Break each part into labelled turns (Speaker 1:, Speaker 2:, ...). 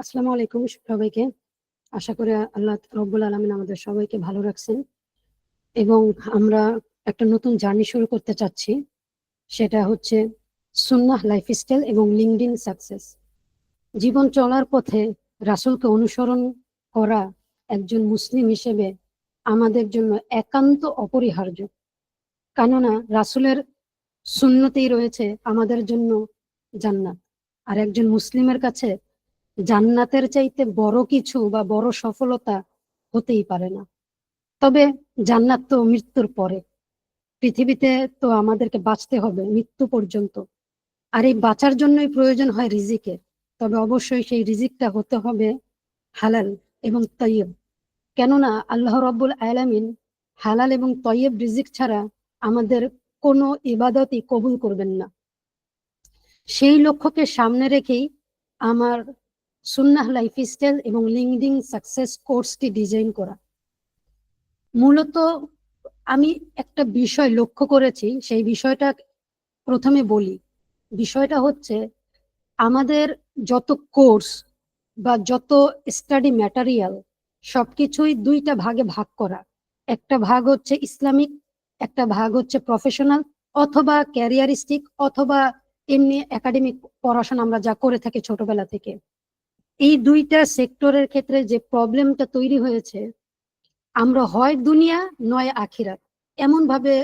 Speaker 1: আসসালামু আলাইকুম সবাইকে। আশা করি আল্লাহ রব্বুল আলামিন আমাদের সবাইকে ভালো রাখছেন এবং আমরা একটা নতুন জার্নি শুরু করতে চাচ্ছি। সেটা হচ্ছে সুন্নাহ লাইফস্টাইল এবং লিঙ্কডইন সাকসেস। জীবন চলার পথে রাসূলকে অনুসরণ করা একজন মুসলিম হিসেবে আমাদের জন্য একান্ত অপরিহার্য। কেননা রাসূলের সুন্নতেই রয়েছে আমাদের জন্য জান্নাত। আর একজন মুসলিমের কাছে জান্নাতের চাইতে বড় কিছু বা বড় সফলতা হতেই পারে না। তবে জান্নাত তো মৃত্যুর পরে, পৃথিবীতে তো আমাদেরকে বাঁচতে হবে মৃত্যু পর্যন্ত। আর এই বাঁচার জন্যই প্রয়োজন হয় রিজিকের। তবে অবশ্যই সেই রিজিকটা হতে হবে হালাল এবং তৈয়ব। কেননা আল্লাহ রাব্বুল আলামিন হালাল এবং তৈয়ব রিজিক ছাড়া আমাদের কোনো ইবাদতই কবুল করবেন না। সেই লক্ষ্যকে সামনে রেখেই আমার সুন্নাহ লাইফস্টাইল এবং লিঙ্কডইন সাকসেস কোর্সটি ডিজাইন করা। মূলত আমি একটা বিষয় লক্ষ্য করেছি, সেই বিষয়টা প্রথমে বলি। বিষয়টা হচ্ছে আমাদের যত কোর্স বা যত স্টাডি ম্যাটেরিয়াল সবকিছুই দুইটা ভাগে ভাগ করা। একটা ভাগ হচ্ছে ইসলামিক, একটা ভাগ হচ্ছে প্রফেশনাল অথবা ক্যারিয়ারিস্টিক অথবা এমনি একাডেমিক পড়াশোনা আমরা যা করে থাকি ছোটবেলা থেকে। এই দুইটা সেক্টরের ক্ষেত্রে যে প্রবলেমটা তৈরি হয়েছে, আমরা হয় দুনিয়া নয় আখিরাত এমন ভাবে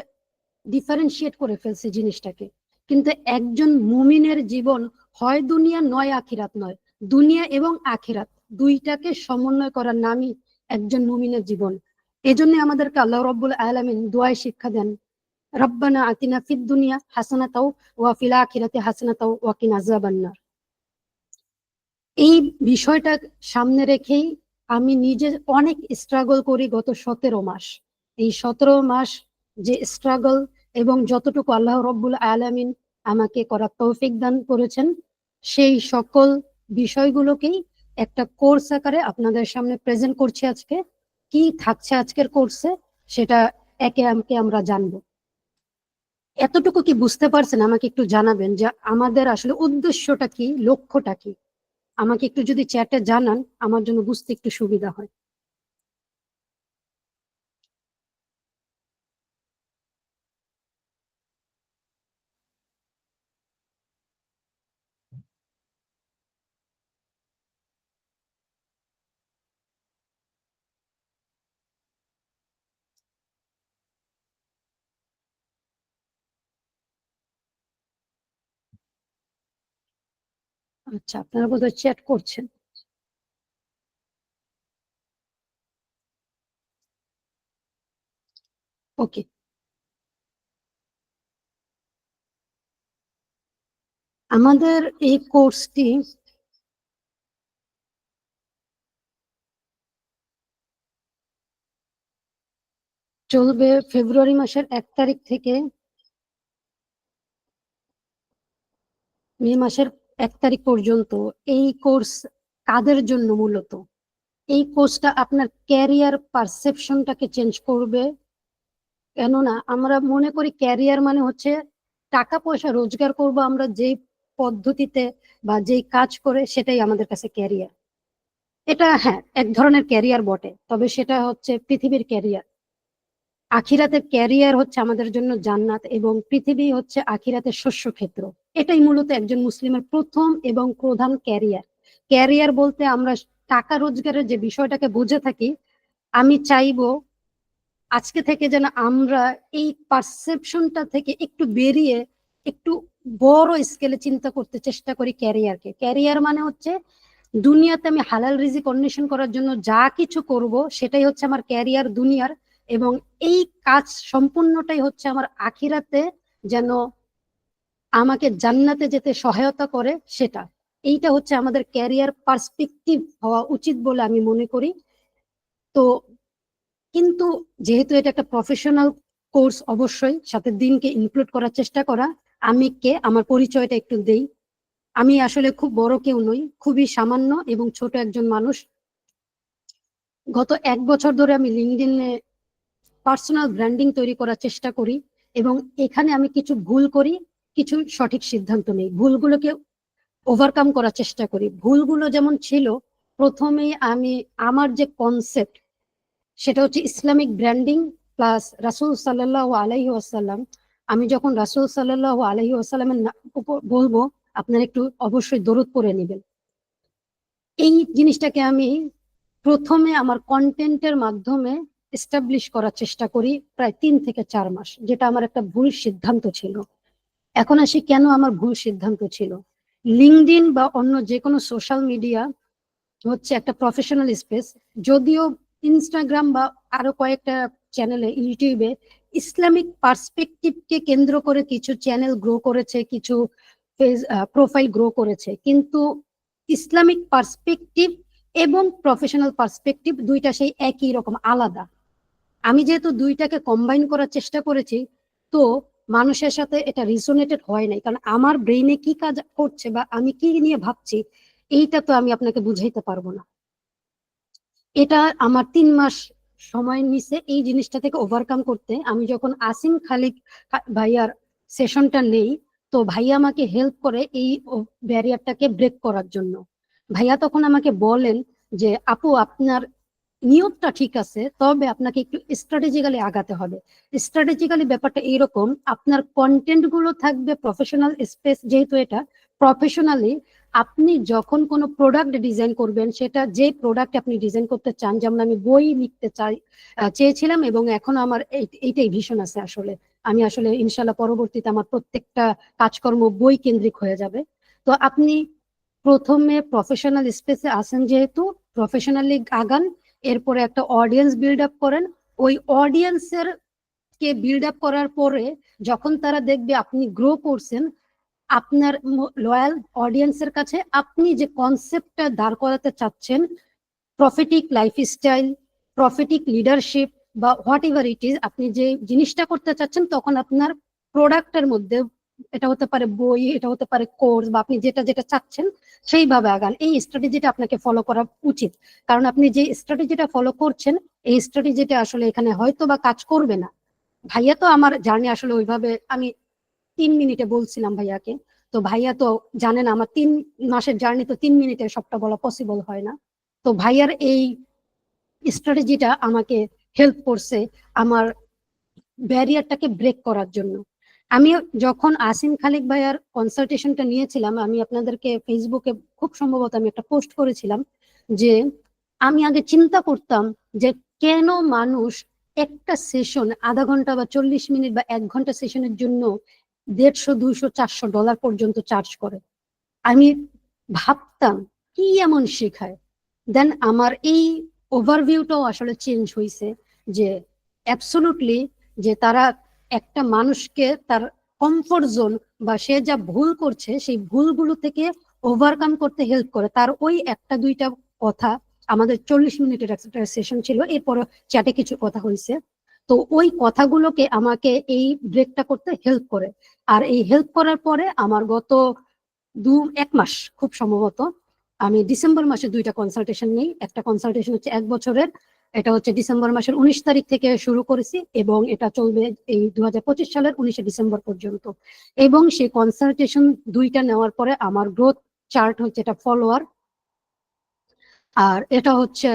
Speaker 1: ডিফারেন্সিয়েট করে ফেলছি জিনিসটাকে। কিন্তু একজন মুমিনের জীবন হয় দুনিয়া নয় আখিরাত নয়, দুনিয়া এবং আখিরাত দুইটাকে সমন্বয় করার নামই একজন মুমিনের জীবন। এজন্য আমাদেরকে আল্লাহ রাব্বুল আলামিন দোয়ায় শিক্ষা দেন, রব্বানা আতিনা ফিদ দুনিয়া হাসানাতাও ওয়া ফিল আখিরাতি হাসানাতাও ওয়া কিনা আযাবান নার। এই বিষয়টা সামনে রেখেই আমি নিজে অনেক স্ট্রাগল করি গত 17 মাস। এই 17 মাস যে স্ট্রাগল এবং যতটুকু আল্লাহ রব্বুল আলামিন আমাকে করার তৌফিক দান করেছেন, সেই সকল বিষয়গুলোকেই একটা কোর্স আকারে আপনাদের সামনে প্রেজেন্ট করছি আজকে। কি থাকছে আজকের কোর্সে সেটা একে একে আমরা জানবো। এতটুকু কি বুঝতে পারছেন? আমাকে একটু জানাবেন যে আমাদের আসলে উদ্দেশ্যটা কি, লক্ষ্যটা কি। আমাকে একটু যদি চ্যাটে জানান আমার জন্য বুঝতে একটু সুবিধা হয়। আচ্ছা, আপনারা বোধহয় চ্যাট করছেন। ওকে। আমাদের এই কোর্সটি চলবে ফেব্রুয়ারি মাসের 1 তারিখ থেকে মে মাসের 1 তারিখ পর্যন্ত। এই কোর্স কাদের জন্য? মূলত এই কোর্সটা আপনার ক্যারিয়ার পারসেপশনটাকে চেঞ্জ করবে। কেননা আমরা মনে করি ক্যারিয়ার মানে হচ্ছে টাকা পয়সা রোজগার করব আমরা যেই পদ্ধতিতে বা যেই কাজ করে, সেটাই আমাদের কাছে ক্যারিয়ার। এটা হ্যাঁ এক ধরনের ক্যারিয়ার বটে, তবে সেটা হচ্ছে পৃথিবীর ক্যারিয়ার। আখিরাতের ক্যারিয়ার হচ্ছে আমাদের জন্য জান্নাত এবং পৃথিবী হচ্ছে আখিরাতের শস্য ক্ষেত্র। এটাই মূলত একজন মুসলিমের প্রথম এবং প্রধান ক্যারিয়ার। ক্যারিয়ার বলতে আমরা টাকা রোজগারের যে বিষয়টাকে বুঝে থাকি, আমি চাইবো আজকে থেকে যেন আমরা এই পারসেপশনটা থেকে একটু বেরিয়ে একটু বড় স্কেলে চিন্তা করতে চেষ্টা করি ক্যারিয়ারকে। ক্যারিয়ার মানে হচ্ছে দুনিয়াতে আমি হালাল রিজিক অন্বেষণ করার জন্য যা কিছু করব সেটাই হচ্ছে আমার ক্যারিয়ার দুনিয়ার, এবং এই কাজ সম্পূর্ণটাই হচ্ছে আমার আখিরাতে যেন আমাকে জান্নাতে যেতে সহায়তা করে সেটা। এইটা হচ্ছে আমাদের ক্যারিয়ার পার্সপেক্টিভ হওয়া উচিত বলে আমি মনে করি। তো কিন্তু যেহেতু এটা একটা প্রফেশনাল কোর্স, অবশ্যই সাথে দিনকে ইনক্লুড করার চেষ্টা করা। আমি কে, আমার পরিচয়টা একটু দেই। আমি আসলে খুব বড় কেউ নই, খুবই সামান্য এবং ছোট একজন মানুষ। গত 1 বছর ধরে আমি লিঙ্কডইনে পার্সোনাল ব্র্যান্ডিং তৈরি করার চেষ্টা করি এবং এখানে আমি কিছু ভুল করি, কিছু সঠিক সিদ্ধান্ত নেই। ভুলগুলোকে ওভারকাম করার চেষ্টা করি। ভুলগুলো যেমন ছিল, প্রথমেই আমি আমার যে কনসেপ্ট সেটা হচ্ছে ইসলামিক ব্র্যান্ডিং প্লাস রাসূল সাল্লাল্লাহু আলাইহি ওয়াসাল্লাম। আমি যখন রাসূল সাল্লাল্লাহু আলাইহি ওয়াসাল্লামের উপর বলবো, আপনারা একটু অবশ্যই দরুদ পড়ে নেবেন। এই জিনিসটাকে আমি প্রথমে আমার কন্টেন্টের মাধ্যমে এস্টাবলিশ করার চেষ্টা করি প্রায় 3 থেকে 4 মাস, যেটা আমার একটা ভুল সিদ্ধান্ত ছিল। এখন আসি কেন আমার ভুল সিদ্ধান্ত ছিল। লিঙ্কডইন বা অন্য যে কোনো সোশ্যাল মিডিয়া হচ্ছে একটা প্রফেশনাল স্পেস, যদিও ইনস্টাগ্রাম বা আরো কয়েকটা চ্যানেলে, ইউটিউবে ইসলামিক পার্সপেক্টিভকে কেন্দ্র করে কিছু চ্যানেল গ্রো করেছে, কিছু প্রোফাইল গ্রো করেছে, কিন্তু ইসলামিক পার্সপেক্টিভ এবং প্রফেশনাল পার্সপেক্টিভ দুইটা সেই একই রকম আলাদা। আমি যেহেতু দুইটাকে কম্বাইন করার চেষ্টা করেছি, তো মানুষের সাথে এটা রিজোনেটেড হয় নাই, কারণ আমার ব্রেইনে কি কাজ করছে বা আমি কি নিয়ে ভাবছি এইটা তো আমি আপনাকে বুঝাইতে পারবো না। এটা আমার 3 মাস সময় নিছে এই জিনিসটা থেকে ওভারকাম করতে। আমি যখন আসিম খালিক ভাইয়ার সেশনটা নেই, তো ভাইয়া আমাকে হেল্প করে এই ব্যারিয়ারটাকে ব্রেক করার জন্য। ভাইয়া তখন আমাকে বলেন যে আপু, আপনার নিয়তটা ঠিক আছে, তবে আপনাকে একটু স্ট্র্যাটেজিক্যালি আগাতে হবে। স্ট্র্যাটেজিক্যালি ব্যাপারটা এইরকম, আপনার কন্টেন্ট গুলো থাকবে প্রফেশনাল স্পেস, যেহেতু এটা প্রফেশনালি আপনি যখন কোনো প্রোডাক্ট ডিজাইন করবেন, সেটা যে প্রোডাক্ট আপনি ডিজাইন করতে চান, যেমন আমি বই লিখতে চেয়েছিলাম, এবং এখন আমার এইটাই ভীষণ আছে আসলে। আমি আসলে ইনশাল্লাহ পরবর্তীতে আমার প্রত্যেকটা কাজকর্ম বই কেন্দ্রিক হয়ে যাবে। তো আপনি প্রথমে প্রফেশনাল স্পেসে আসেন, যেহেতু প্রফেশনালি আগান, এরপরে একটা অডিয়েন্স বিল্ড আপ করেন। ওই অডিয়েন্সের কে বিল্ড আপ করার পরে যখন তারা দেখবে আপনি গ্রো করছেন, আপনার লয়াল অডিয়েন্সের কাছে আপনি যে কনসেপ্টটা দাঁড় করাতে চাচ্ছেন, প্রফিটিক লাইফস্টাইল, প্রফিটিক লিডারশিপ বা হোয়াট এভার ইট ইজ, আপনি যে জিনিসটা করতে চাচ্ছেন, তখন আপনার প্রোডাক্টের মধ্যে, এটা হতে পারে বই, এটা হতে পারে কোর্স, বা আপনি যেটা যেটা চাচ্ছেন সেইভাবে আগান। এই স্ট্র্যাটেজিটা আপনাকে ফলো করা উচিত, কারণ আপনি যে স্ট্র্যাটেজিটা ফলো করছেন, এই স্ট্র্যাটেজিটা আসলে এখানে হয়তো বা কাজ করবে না। ভাইয়া তো আমার জার্নি আসলে ওইভাবে আমি 3 মিনিটে বলছিলাম ভাইয়াকে, তো ভাইয়া তো জানেন আমার 3 মাসের জার্নি, তো 3 মিনিটে সবটা বলা পসিবল হয় না। তো ভাইয়ার এই স্ট্র্যাটেজিটা আমাকে হেল্প করছে আমার ব্যারিয়ারটাকে ব্রেক করার জন্য। আমি যখন আসিম খালিক ভাইয়ার কনসালটেশনটা নিয়েছিলাম, আমি আপনাদেরকে ফেসবুকে খুব সম্ভবত আমি একটা পোস্ট করেছিলাম যে আমি আগে চিন্তা করতাম যে কেন মানুষ একটা সেশন আধা ঘন্টা বা 40 মিনিট বা 1 ঘন্টা সেশনের জন্য 150, 200, $400 পর্যন্ত চার্জ করে। আমি ভাবতাম কি এমন শেখায়। দেন আমার এই ওভারভিউটাও আসলে চেঞ্জ হয়েছে, যে অ্যাবসোলুটলি যে তারা একটা মানুষকে তার কমফোর্ট জোন বা সে যা ভুল করছে সেই ভুলগুলো থেকে ওভারকাম করতে হেল্প করে। তার ওই একটা দুইটা কথা, আমাদের 40 মিনিটের একটা সেশন ছিল, এরপর চ্যাটে কিছু কথা হয়েছে, তো ওই কথাগুলোকে আমাকে এই ব্রেকটা করতে হেল্প করে। আর এই হেল্প করার পরে আমার গত 1 মাস খুব সম্ভবত, আমি ডিসেম্বর মাসে 2টা কনসালটেশন নেই। একটা কনসালটেশন হচ্ছে 1 বছরের, এটা হচ্ছে ডিসেম্বর মাসের 19 তারিখ থেকে শুরু করেছি, এবং এটা চলবে এই 2025 সালের 19 ডিসেম্বর পর্যন্ত। এবং সেই কনসালটেশন 2টা নেওয়ার পরে আমার গ্রোথ চার্ট হচ্ছে, এটা ফলোয়ার, আর এটা হচ্ছে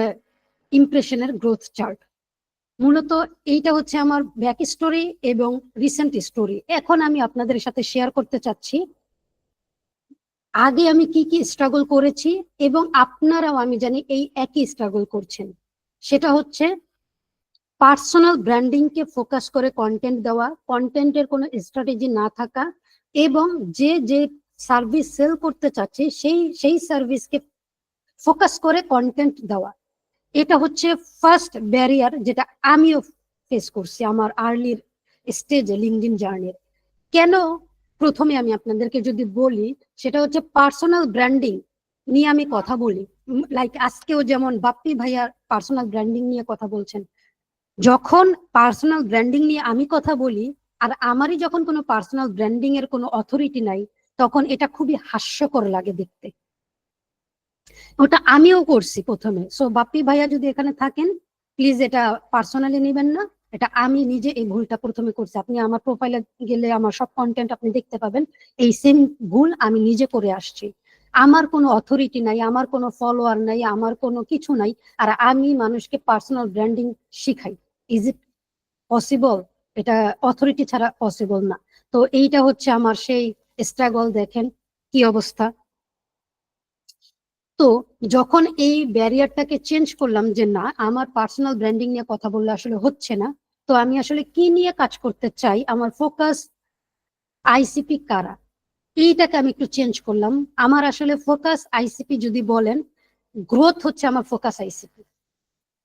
Speaker 1: ইমপ্রেশনের গ্রোথ চার্ট। মূলত এইটা হচ্ছে আমার ব্যাক স্টোরি এবং রিসেন্ট স্টোরি। এখন আমি আপনাদের সাথে শেয়ার করতে চাচ্ছি আগে আমি কি কি স্ট্রাগল করেছি, এবং আপনারাও আমি জানি এই একই স্ট্রাগল করছেন। সেটা হচ্ছে পার্সোনাল ব্র্যান্ডিং কে ফোকাস করে কন্টেন্ট দেওয়া, কন্টেন্টের কোনো স্ট্র্যাটেজি না থাকা, এবং যে যে সার্ভিস সেল করতে চাচ্ছে সেই সেই সার্ভিসকে ফোকাস করে কন্টেন্ট দেওয়া। এটা হচ্ছে ফার্স্ট ব্যারিয়ার, যেটা আমিও ফেস করছি আমার আর্লির স্টেজে লিঙ্কডইন জার্নির। কেন? প্রথমে আমি আপনাদেরকে যদি বলি, সেটা হচ্ছে পার্সোনাল ব্র্যান্ডিং নিয়ে আমি কথা বলি, লাইক আজকেও যেমন বাপ্পি ভাইয়া পার্সোনাল ব্র্যান্ডিং নিয়ে কথা বলছেন। যখন পার্সোনাল ব্র্যান্ডিং নিয়ে আমি কথা বলি, আর আমারই যখন কোনো পার্সোনাল ব্র্যান্ডিং এর কোনো অথরিটি নাই, তখন এটা খুবই হাস্যকর লাগে দেখতে। ওটা আমিও করছি প্রথমে। সো বাপ্পি ভাইয়া যদি এখানে থাকেন, প্লিজ এটা পার্সোনালি নেবেন না, এটা আমি নিজে এই ভুলটা প্রথমে করছি। আপনি আমার প্রোফাইলে গেলে আমার সব কন্টেন্ট আপনি দেখতে পাবেন, এই সেম ভুল আমি নিজে করে আসছি। আমার কোনো অথরিটি নাই, আমার কোনো ফলোয়ার নাই, আমার কোনো কিছু নাই, আর আমি মানুষকে পার্সোনাল ব্র্যান্ডিং শিখাই। Is it possible? এটা অথরিটি ছাড়া পসিবল না। তো এইটা হচ্ছে আমার সেই স্ট্রাগল, দেখেন কি অবস্থা। তো যখন এই ব্যারিয়ারটাকে চেঞ্জ করলাম যে না, আমার পার্সোনাল ব্র্যান্ডিং নিয়ে কথা বললে আসলে হচ্ছে না, তো আমি আসলে কি নিয়ে কাজ করতে চাই, আমার ফোকাস আইসিপি কারা, এইটাকে আমি একটু চেঞ্জ করলাম। আমার আসলে ফোকাস আইসিপি যদি বলেন, গ্রোথ হচ্ছে আমার ফোকাস আইসিপি।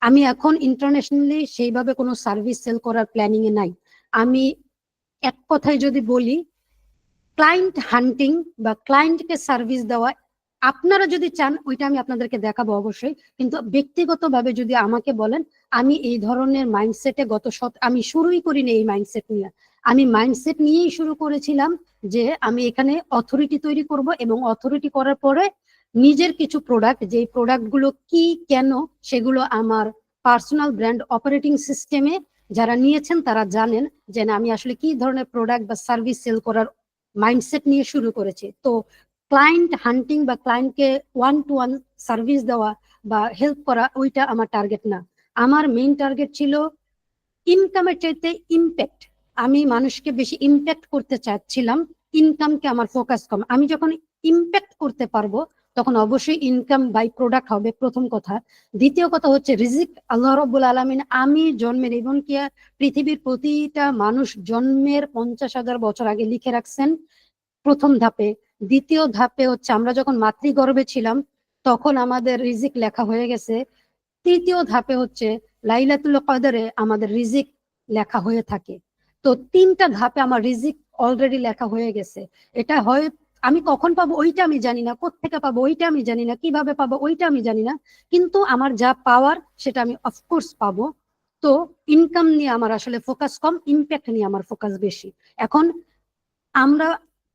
Speaker 1: আমি এখন ইন্টারন্যাশনালি সেইভাবে কোনো সার্ভিস সেল করার প্ল্যানিং এ নাই। আমি এক কথায় যদি বলি, ক্লায়েন্ট হান্টিং বা ক্লায়েন্টকে সার্ভিস দেওয়া, আপনারা যদি চান ওইটা আমি আপনাদেরকে দেখাবো অবশ্যই, কিন্তু ব্যক্তিগতভাবে যদি আমাকে বলেন, আমি এই ধরনের মাইন্ডসেটে আমি শুরুই করিনি এই মাইন্ডসেট নিয়ে। আমি মাইন্ডসেট নিয়েই শুরু করেছিলাম যে আমি এখানে অথরিটি তৈরি করব, এবং অথরিটি করার পরে নিজের কিছু প্রোডাক্ট, যে প্রোডাক্টগুলো কি কেন সেগুলো আমার পার্সোনাল ব্র্যান্ড অপারেটিং সিস্টেমে যারা নিয়েছেন তারা জানেন যে না, আমি আসলে কি ধরনের প্রোডাক্ট বা সার্ভিস সেল করার মাইন্ডসেট নিয়ে শুরু করেছে। তো ক্লায়েন্ট হান্টিং বা ক্লায়েন্টকে ওয়ান টু ওয়ান সার্ভিস দেওয়া বা হেল্প করা, ওইটা আমার টার্গেট না। আমার মেইন টার্গেট ছিল ইনকামের চাইতে ইম্প্যাক্ট। আমি মানুষকে বেশি ইম্প্যাক্ট করতে চাচ্ছিলাম, ইনকামকে আমার ফোকাস কম। আমি যখন ইম্প্যাক্ট করতে পারবো তখন অবশ্যই ইনকাম বাই প্রোডাক্ট হবে, প্রথম কথা। দ্বিতীয় কথা হচ্ছে রিজিক আল্লাহ রাব্বুল আলামিন আমি জন্মের এবং কি পৃথিবীর প্রতিটা মানুষ জন্মের 50,000 বছর আগে লিখে রাখছেন, প্রথম ধাপে। দ্বিতীয় ধাপে হচ্ছে আমরা যখন মাতৃগর্ভে ছিলাম তখন আমাদের রিজিক লেখা হয়ে গেছে। তৃতীয় ধাপে হচ্ছে লাইলাতুল কদরে আমাদের রিজিক লেখা হয়ে থাকে। তো তিনটা ধাপে আমার রিজিক অলরেডি লেখা হয়ে গেছে। এটা হয় আমি কখন পাবো ওইটা আমি জানি না, কোত্থেকে পাবো ওইটা আমি জানি না, কিভাবে পাবো ওইটা আমি জানি না, কিন্তু আমার যা পাওয়ার সেটা আমি অফকোর্স পাবো। তো ইনকাম নিয়ে আমার আসলে ফোকাস কম, ইম্প্যাক্ট নিয়ে আমার ফোকাস বেশি। এখন আমরা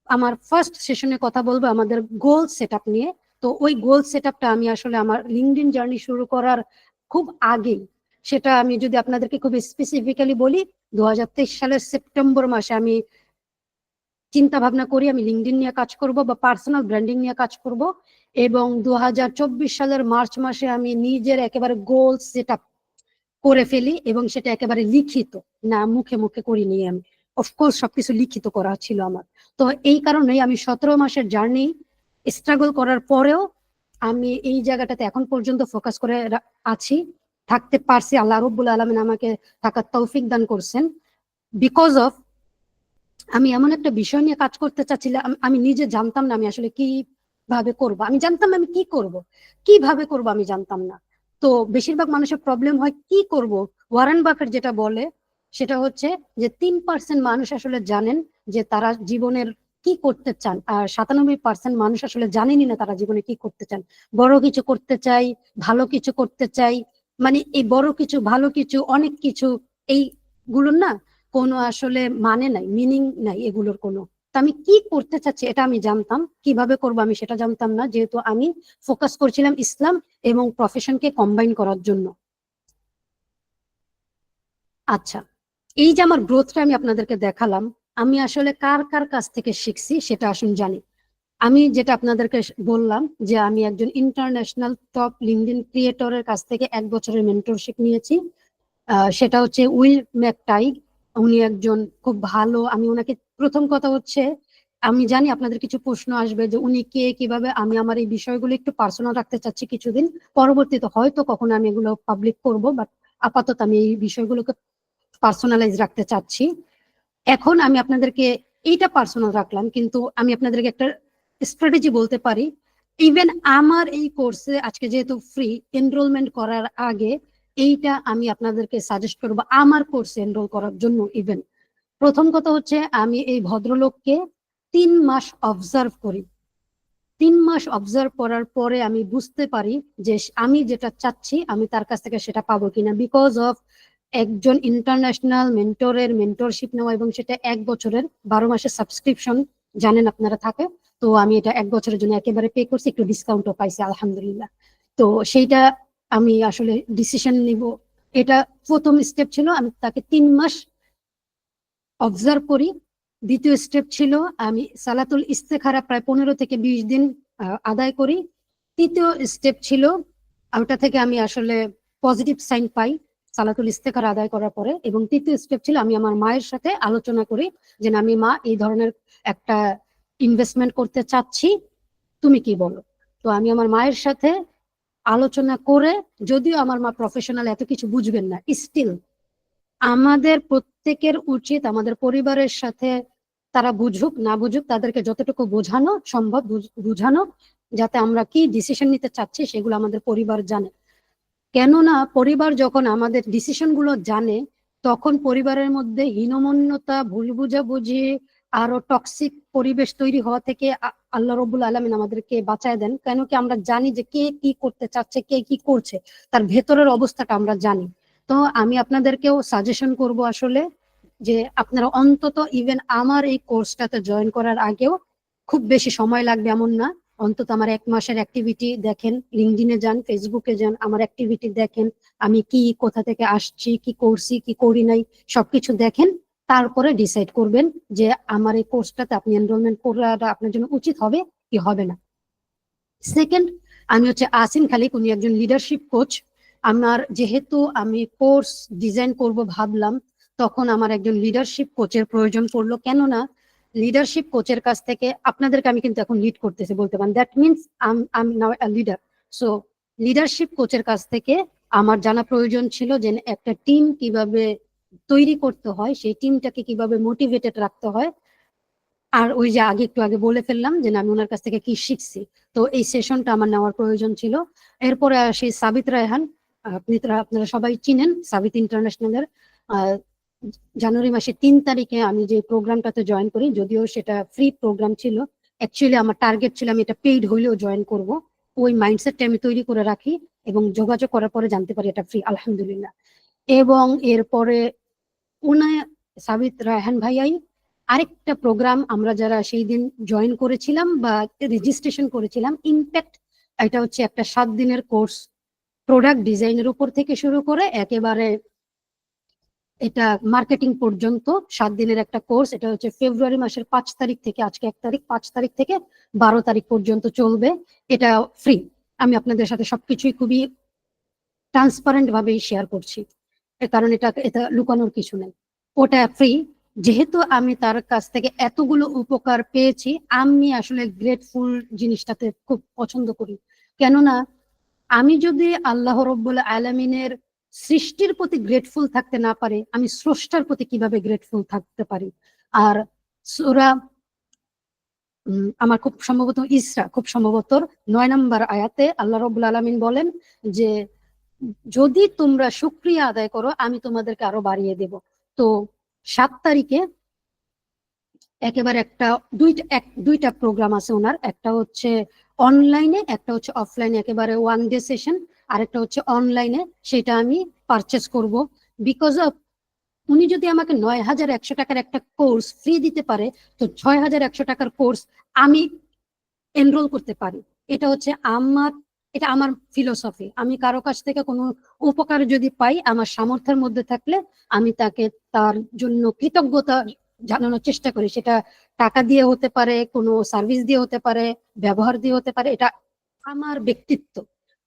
Speaker 1: আমার ফার্স্ট সেশনে কথা বলবো আমাদের গোল সেটআপ নিয়ে। তো ওই গোল সেটআপটা আমি আসলে আমার লিঙ্কডইন জার্নি শুরু করার খুব আগেই, সেটা আমি যদি আপনাদেরকে খুব স্পেসিফিক্যালি বলি, 2023 সালের সেপ্টেম্বর মাসে আমি চিন্তা ভাবনা করি আমি লিঙ্কডইন নিয়ে কাজ করব বা পার্সোনাল ব্র্যান্ডিং নিয়ে কাজ করব, এবং 2024 সালের মার্চ মাসে আমি নিজের একেবারে গোল সেটআপ করে ফেলি, এবং সেটা একেবারে লিখিত, না মুখে মুখে করিনি আমি, অফকোর্স সবকিছু লিখিত করা ছিল আমার। তো এই কারণেই আমি 17 মাসের জার্নি স্ট্রাগল করার পরেও আমি এই জায়গাটাতে এখন পর্যন্ত ফোকাস করে আছি, থাকতে পারছি। আল্লাহ রাব্বুল আলামিন আমাকে থাকার তৌফিক দান করছেন, বিকজ অফ আমি এমন একটা বিষয় নিয়ে কাজ করতে চাচ্ছিলাম, আমি নিজে জানতাম না আমি আসলে কিভাবে করব। আমি জানতাম আমি কি করব, কিভাবে করব আমি জানতাম না। তো বেশিরভাগ মানুষের প্রবলেম হয় কি করব। ওয়ারেন বাফেট যেটা বলে সেটা হচ্ছে যে 3% মানুষ আসলে জানেন যে তারা জীবনের কি করতে চান, আর 97% মানুষ আসলে জানেনই না তারা জীবনে কি করতে চান। বড় কিছু করতে চাই, ভালো কিছু করতে চাই, মানে এই বড় কিছু ভালো কিছু অনেক কিছু, এইগুলোর না কোনো আসলে মানে নাই, মিনিং নাই এগুলোর কোনো। তা আমি কি করতে চাচ্ছি এটা আমি জানতাম, কিভাবে করবো আমি সেটা জানতাম না, যেহেতু আমি ফোকাস করছিলাম ইসলাম এবং প্রফেশনকে কম্বাইন করার জন্য। আচ্ছা, এই যে আমার গ্রোথটা আমি আপনাদেরকে দেখালাম, আমি আসলে কার কার কাছ থেকে শিখছি সেটা আসুন জানি। আমি যেটা আপনাদেরকে বললাম যে আমি একজন ইন্টারন্যাশনাল টপ লিঙ্কডইন ক্রিয়েটরের কাছ থেকে 1 বছরের মেন্টরশিপ নিয়েছি। সেটা হচ্ছে উইল ম্যাকটাইগ। উনি একজন খুব ভালো, আমি ওনাকে, প্রথম কথা হচ্ছে আমি জানি আপনাদের কিছু প্রশ্ন আসবে যে উনি কে, কিভাবে। আমি আমার এই বিষয়গুলো একটু পার্সোনাল রাখতে চাচ্ছি কিছুদিন, পরবর্তীতে হয়তো কখনো আমি এগুলো পাবলিক করব, বাট আপাতত আমি এই বিষয়গুলোকে পার্সোনালাইজ রাখতে চাচ্ছি। এখন আমি আপনাদেরকে এইটা পার্সোনাল রাখলাম, কিন্তু আমি আপনাদেরকে একটা স্ট্র্যাটেজি বলতে পারি। ইভেন আমার এই কোর্সে আজকে যেহেতু ফ্রি, এনরোলমেন্ট করার আগে এইটা আমি আপনাদেরকে সাজেস্ট করবো আমার কোর্সে এনরোল করার জন্য। ইভেন প্রথম কথা হচ্ছে আমি এই ভদ্রলোককে 3 মাস অবজার্ভ করি। 3 মাস অবজার্ভ করার পরে আমি বুঝতে পারি যে আমি যেটা চাচ্ছি আমি তার কাছ থেকে সেটা পাবো কিনা, বিকজ অফ একজন ইন্টারন্যাশনাল মেন্টরের মেন্টরশিপ নেওয়া, এবং সেটা 1 বছরের 12 মাসের সাবস্ক্রিপশন জানেন আপনারা থাকে। তো আমি এটা 1 বছরের জন্য একেবারে পে করছি, একটু ডিসকাউন্টও পাইছি আলহামদুলিল্লাহ। তো সেইটা আমি আসলে ডিসিশন নিব, এটা প্রথম স্টেপ ছিল, আমি তাকে 3 মাস অবজার্ভ করি। দ্বিতীয় স্টেপ ছিল আমি সালাতুল ইস্তেখারা প্রায় 15 থেকে 20 দিন আদায় করি। তৃতীয় স্টেপ ছিল, ওটা থেকে আমি আসলে পজিটিভ সাইন পাই সালাতুল ইস্তেখার আদায় করার পরে। এবং তৃতীয় স্টেপ ছিল আমি আমার মায়ের সাথে আলোচনা করি যে আমি মা এই ধরনের একটা ইনভেস্টমেন্ট করতে চাচ্ছি, তুমি কি বলো। তো আমি আমার মায়ের সাথে আলোচনা করে, যদিও আমার মা প্রফেশনাল, এত কিছু বুঝবেন না, স্টিল আমাদের প্রত্যেকের উচিত আমাদের পরিবারের সাথে, তারা বুঝুক না বুঝুক, তাদেরকে যতটুকু বোঝানো সম্ভব বুঝানো, যাতে আমরা কি ডিসিশন নিতে চাচ্ছি সেগুলো আমাদের পরিবার জানে। কেননা পরিবার যখন আমাদের ডিসিশন গুলো জানে, তখন পরিবারের মধ্যে হীনমন্যতা, ভুল বুঝাবুঝি, আরো টক্সিক পরিবেশ তৈরি হওয়া থেকে আল্লাহ রব্বুল আলামিন আমাদেরকে বাঁচায় দেন। কেন কি আমরা জানি যে কে কি করতে চাচ্ছে, কে কি করছে, তার ভেতরের অবস্থাটা আমরা জানি। তো আমি আপনাদেরকেও সাজেশন করব আসলে যে আপনারা অন্তত ইভেন আমার এই কোর্সটাতে জয়েন করার আগেও, খুব বেশি সময় লাগবে এমন না, অন্তত আমার 1 মাসের অ্যাক্টিভিটি দেখেন, লিঙ্কডিনে যান, ফেসবুকে যান, আমার অ্যাক্টিভিটি দেখেন, আমি কি কোথা থেকে আসছি, কি করছি, কি করি নাই, সবকিছু দেখেন। তারপরে ডিসাইড করবেন যে আমার এই কোর্সটাতে আপনি এনরোলমেন্ট করাটা আপনার জন্য উচিত হবে কি হবে না। সেকেন্ড, আমি হচ্ছে আসিন খালিক, উনি একজন লিডারশিপ কোচ। আমার যেহেতু আমি কোর্স ডিজাইন করব ভাবলাম, তখন আমার একজন লিডারশিপ কোচের প্রয়োজন পড়লো। কেননা লিডারশিপ কোচের কাছ থেকে, আপনাদেরকে আমি কিন্তু এখন লিড করতেছি বলতে পারেন, that means I am now a leader. So leadership কোচের কাছ থেকে আমার জানা প্রয়োজন ছিল যে একটা টিম কিভাবে তৈরি করতে হয়, সেই টিমটাকে কিভাবে মোটিভেটেড রাখতে হয়। আর ওই যে একটু আগে বলে ফেললাম যে আমি ওনার কাছ থেকে কি শিখছি, তো এই সেশনটা আমার নেওয়ার প্রয়োজন ছিল। এরপরে আসি সাবিত রায়হান। আপনারা সবাই চিনেন সাবিত ইন্টারন্যাশনালের। জানুয়ারি মাসের 3 তারিখে আমি যে প্রোগ্রামটাতে জয়েন করি, যদিও সেটা ফ্রি প্রোগ্রাম ছিল, অ্যাকচুয়ালি আমার টার্গেট ছিল আমি এটা পেইড হইলেও জয়েন করব। ওই মাইন্ডসেটটা আমি তৈরি করে রাখি এবং যোগাযোগ করার পরে জানতে পারি এটা ফ্রি, আলহামদুলিল্লাহ। এবং এরপরে উনি, সাবিত রায়হান ভাইয়াই আরেকটা প্রোগ্রাম আমরা যারা সেই দিন জয়েন করেছিলাম বা রেজিস্ট্রেশন করেছিলাম, ইম্প্যাক্ট, এটা হচ্ছে একটা 7 দিনের কোর্স, প্রোডাক্ট ডিজাইনের উপর থেকে শুরু করে একেবারে এটা মার্কেটিং পর্যন্ত 7 দিনের একটা কোর্স। এটা হচ্ছে ফেব্রুয়ারি মাসের 5 তারিখ থেকে, আজকে 1 তারিখ, 5 তারিখ থেকে 12 তারিখ পর্যন্ত চলবে। এটা ফ্রি। আমি আপনাদের সাথে সবকিছুই খুবই ট্রান্সপারেন্ট ভাবেই শেয়ার করছি, কারণ এটা লুকানোর কিছু নেই। ওটা ফ্রি। যেহেতু আমি তার কাছ থেকে এতগুলো উপকার পেয়েছি, আমি আসলে গ্রেটফুল জিনিসটাতে খুব পছন্দ করি। কেননা আমি যদি আল্লাহ রব্বুল আলামিনের সৃষ্টির প্রতি গ্রেটফুল থাকতে না পারি, আমি স্রষ্টার প্রতি কিভাবে গ্রেটফুল থাকতে পারি। আর সূরা আমার খুব সম্ভবত ইসরা, খুব সম্ভবত 9 নম্বর আয়াতে আল্লাহ রব্বুল আলামিন বলেন যে যদি তোমরা শুকরিয়া আদায় করো আমি তোমাদেরকে আরো বাড়িয়ে দেব। তো 7 তারিখে একেবারে দুইটা প্রোগ্রাম আছে ওনার, একটা হচ্ছে অনলাইনে, একটা হচ্ছে অফলাইনে, একেবারে 1 ডে সেশন, আরেকটা হচ্ছে অনলাইনে। সেটা আমি পারচেস করব। বিকজ অফ উনি যদি আমাকে 9,100 টাকার একটা কোর্স ফ্রি দিতে পারে, তো 6,100 টাকার কোর্স আমি এনরোল করতে পারি। এটা হচ্ছে এটা আমার ফিলোসফি। আমি কারো কাছ থেকে কোনো উপকার যদি পাই, আমার সামর্থ্যের মধ্যে থাকলে আমি তাকে তার জন্য কৃতজ্ঞতা জানানোর চেষ্টা করি। সেটা টাকা দিয়ে হতে পারে, কোনো সার্ভিস দিয়ে হতে পারে, ব্যবহার দিয়ে হতে পারে, এটা আমার ব্যক্তিত্ব।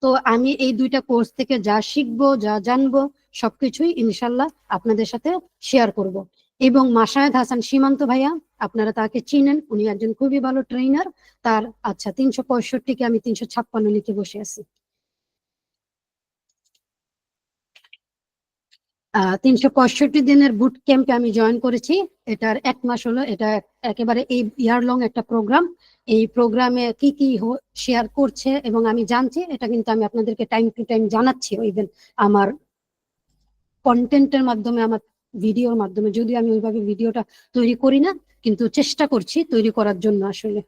Speaker 1: তো আমি এই দুইটা কোর্স থেকে যা শিখবো, যা জানবো, সবকিছুই ইনশাল্লাহ আপনাদের সাথে শেয়ার করব। এবং মাশায়েদ হাসান সীমান্ত ভাইয়া, আপনারা তাকে চিনেন, উনি একজন খুবই ভালো ট্রেনার। তার আচ্ছা 365-কে আমি 356 লিখে বসে আছি। 365 দিনের বুট ক্যাম্পে আমি জয়েন করেছি। এটার 1 মাস হলো। এটা একেবারে এই ইয়ার লং একটা প্রোগ্রাম। এই প্রোগ্রামে কি কি শেয়ার করছে এবং আমি জানছি, এটা কিন্তু আমি আপনাদেরকে টাইম টু টাইম জানাচ্ছি, ইভেন আমার কন্টেন্টের মাধ্যমে, আমার ভিডিওর মাধ্যমে, যদিও আমি ওইভাবে ভিডিওটা তৈরি করি না, কিন্তু চেষ্টা করছি তৈরি করার জন্য আসলে।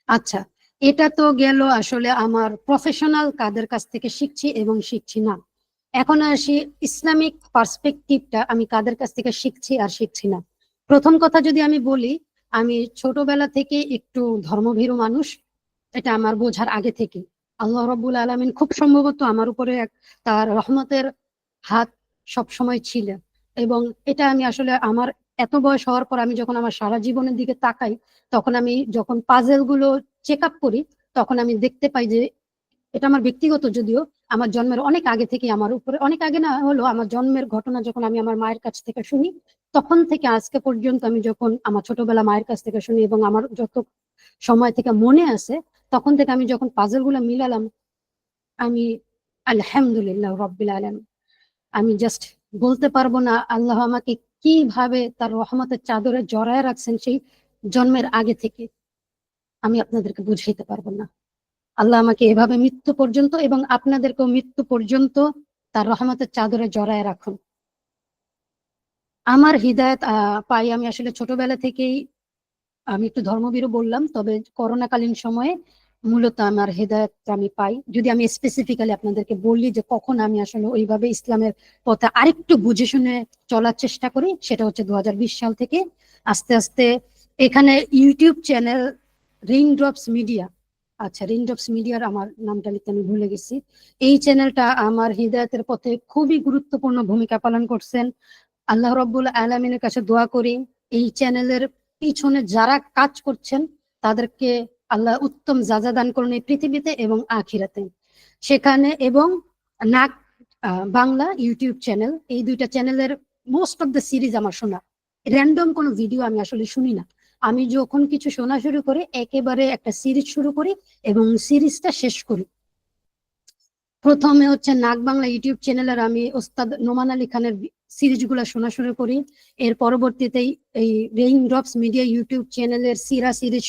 Speaker 1: আচ্ছা, এটা তো গেল আসলে আমার প্রফেশনাল কাদের কাছ থেকে শিখছি এবং শিখছি না। এখন আসি ইসলামিক পার্সপেক্টিভটা, আমি কাদের কাছ থেকে শিখছি আর শিখছি না। প্রথম কথা যদি আমি বলি, আমি ছোটবেলা থেকে একটু ধর্মভীরু মানুষ। এটা আমার বোঝার আগে থেকে আল্লাহ রাব্বুল আলামিন খুব সম্ভবত আমার উপরে তার রহমতের হাত সব সময় ছিল। এবং এটা আমি আসলে আমার এত বয়স হওয়ার পর আমি যখন আমার সারা জীবনের দিকে তাকাই, তখন আমি যখন পাজেল গুলো চেক আপ করি, তখন আমি দেখতে পাই যে এটা আমার ব্যক্তিগত, যদিও আমার জন্মের অনেক আগে থেকে, আমার উপরে অনেক আগে না হলো, আমার জন্মের ঘটনা যখন আমি আমার মায়ের কাছ থেকে শুনি, তখন থেকে আজকে পর্যন্ত আমি যখন আমার ছোটবেলা মায়ের কাছ থেকে শুনি এবং আমার যত সময় থেকে মনে আছে, তখন থেকে আমি যখন পাজল গুলা মিলালাম, আমি আলহামদুলিল্লাহ রব্বিল আলামিন, আমি জাস্ট বলতে পারবো না আল্লাহ আমাকে কিভাবে তার রহমতের চাদরে জড়ায় রাখছেন সেই জন্মের আগে থেকে, আমি আপনাদেরকে বুঝাইতে পারবো না। আল্লাহ আমাকে এভাবে মৃত্যু পর্যন্ত এবং আপনাদেরকেও মৃত্যু পর্যন্ত তার রহমতের চাদরে জড়ায় রাখুন। আমার হৃদায়ত পাই আমি আসলে ছোটবেলা থেকেই, আমি একটু ধর্মভীরু বললাম, তবে করোনাকালীন সময়ে মূলত আমার হেদায়েত আমি পাই। যদি আমি স্পেসিফিক্যালি আপনাদেরকে বলি যে কখন আমি আসলে ওইভাবে ইসলামের পথে আরেকটু বুঝে শুনে চলার চেষ্টা করি, সেটা হচ্ছে 2020 সাল থেকে আস্তে আস্তে এখানে ইউটিউব চ্যানেল রেইনড্রপস মিডিয়া, আচ্ছা রেইনড্রপস মিডিয়ার আমার নামটা লিখতে আমি ভুলে গেছি, এই চ্যানেলটা আমার হৃদায়তের পথে খুবই গুরুত্বপূর্ণ ভূমিকা পালন করছেন। আল্লাহ রব্বুল আলামিনের কাছে দোয়া করি এই চ্যানেলের পিছনে যারা কাজ করছেন তাদেরকে আল্লাহ উত্তম যাজা দান করুন এই পৃথিবীতে এবং আখিরাতে। সেখানে এবং নাক বাংলা ইউটিউব চ্যানেল, এই দুইটা চ্যানেলের মোস্ট অফ দ্য সিরিজ আমার শোনা। র্যান্ডম কোনো ভিডিও আমি আসলে শুনি না। আমি যখন কিছু শোনা শুরু করি একেবারে একটা সিরিজ শুরু করি এবং সিরিজটা শেষ করি। প্রথমে হচ্ছে নাক বাংলা ইউটিউব চ্যানেলের আমি ওস্তাদ নোমান আলী খানের সিরিজ গুলা শোনা শুরু করি। এর পরবর্তীতে এই রেইনড্রপস মিডিয়া ইউটিউব চ্যানেলের সিরা সিরিজ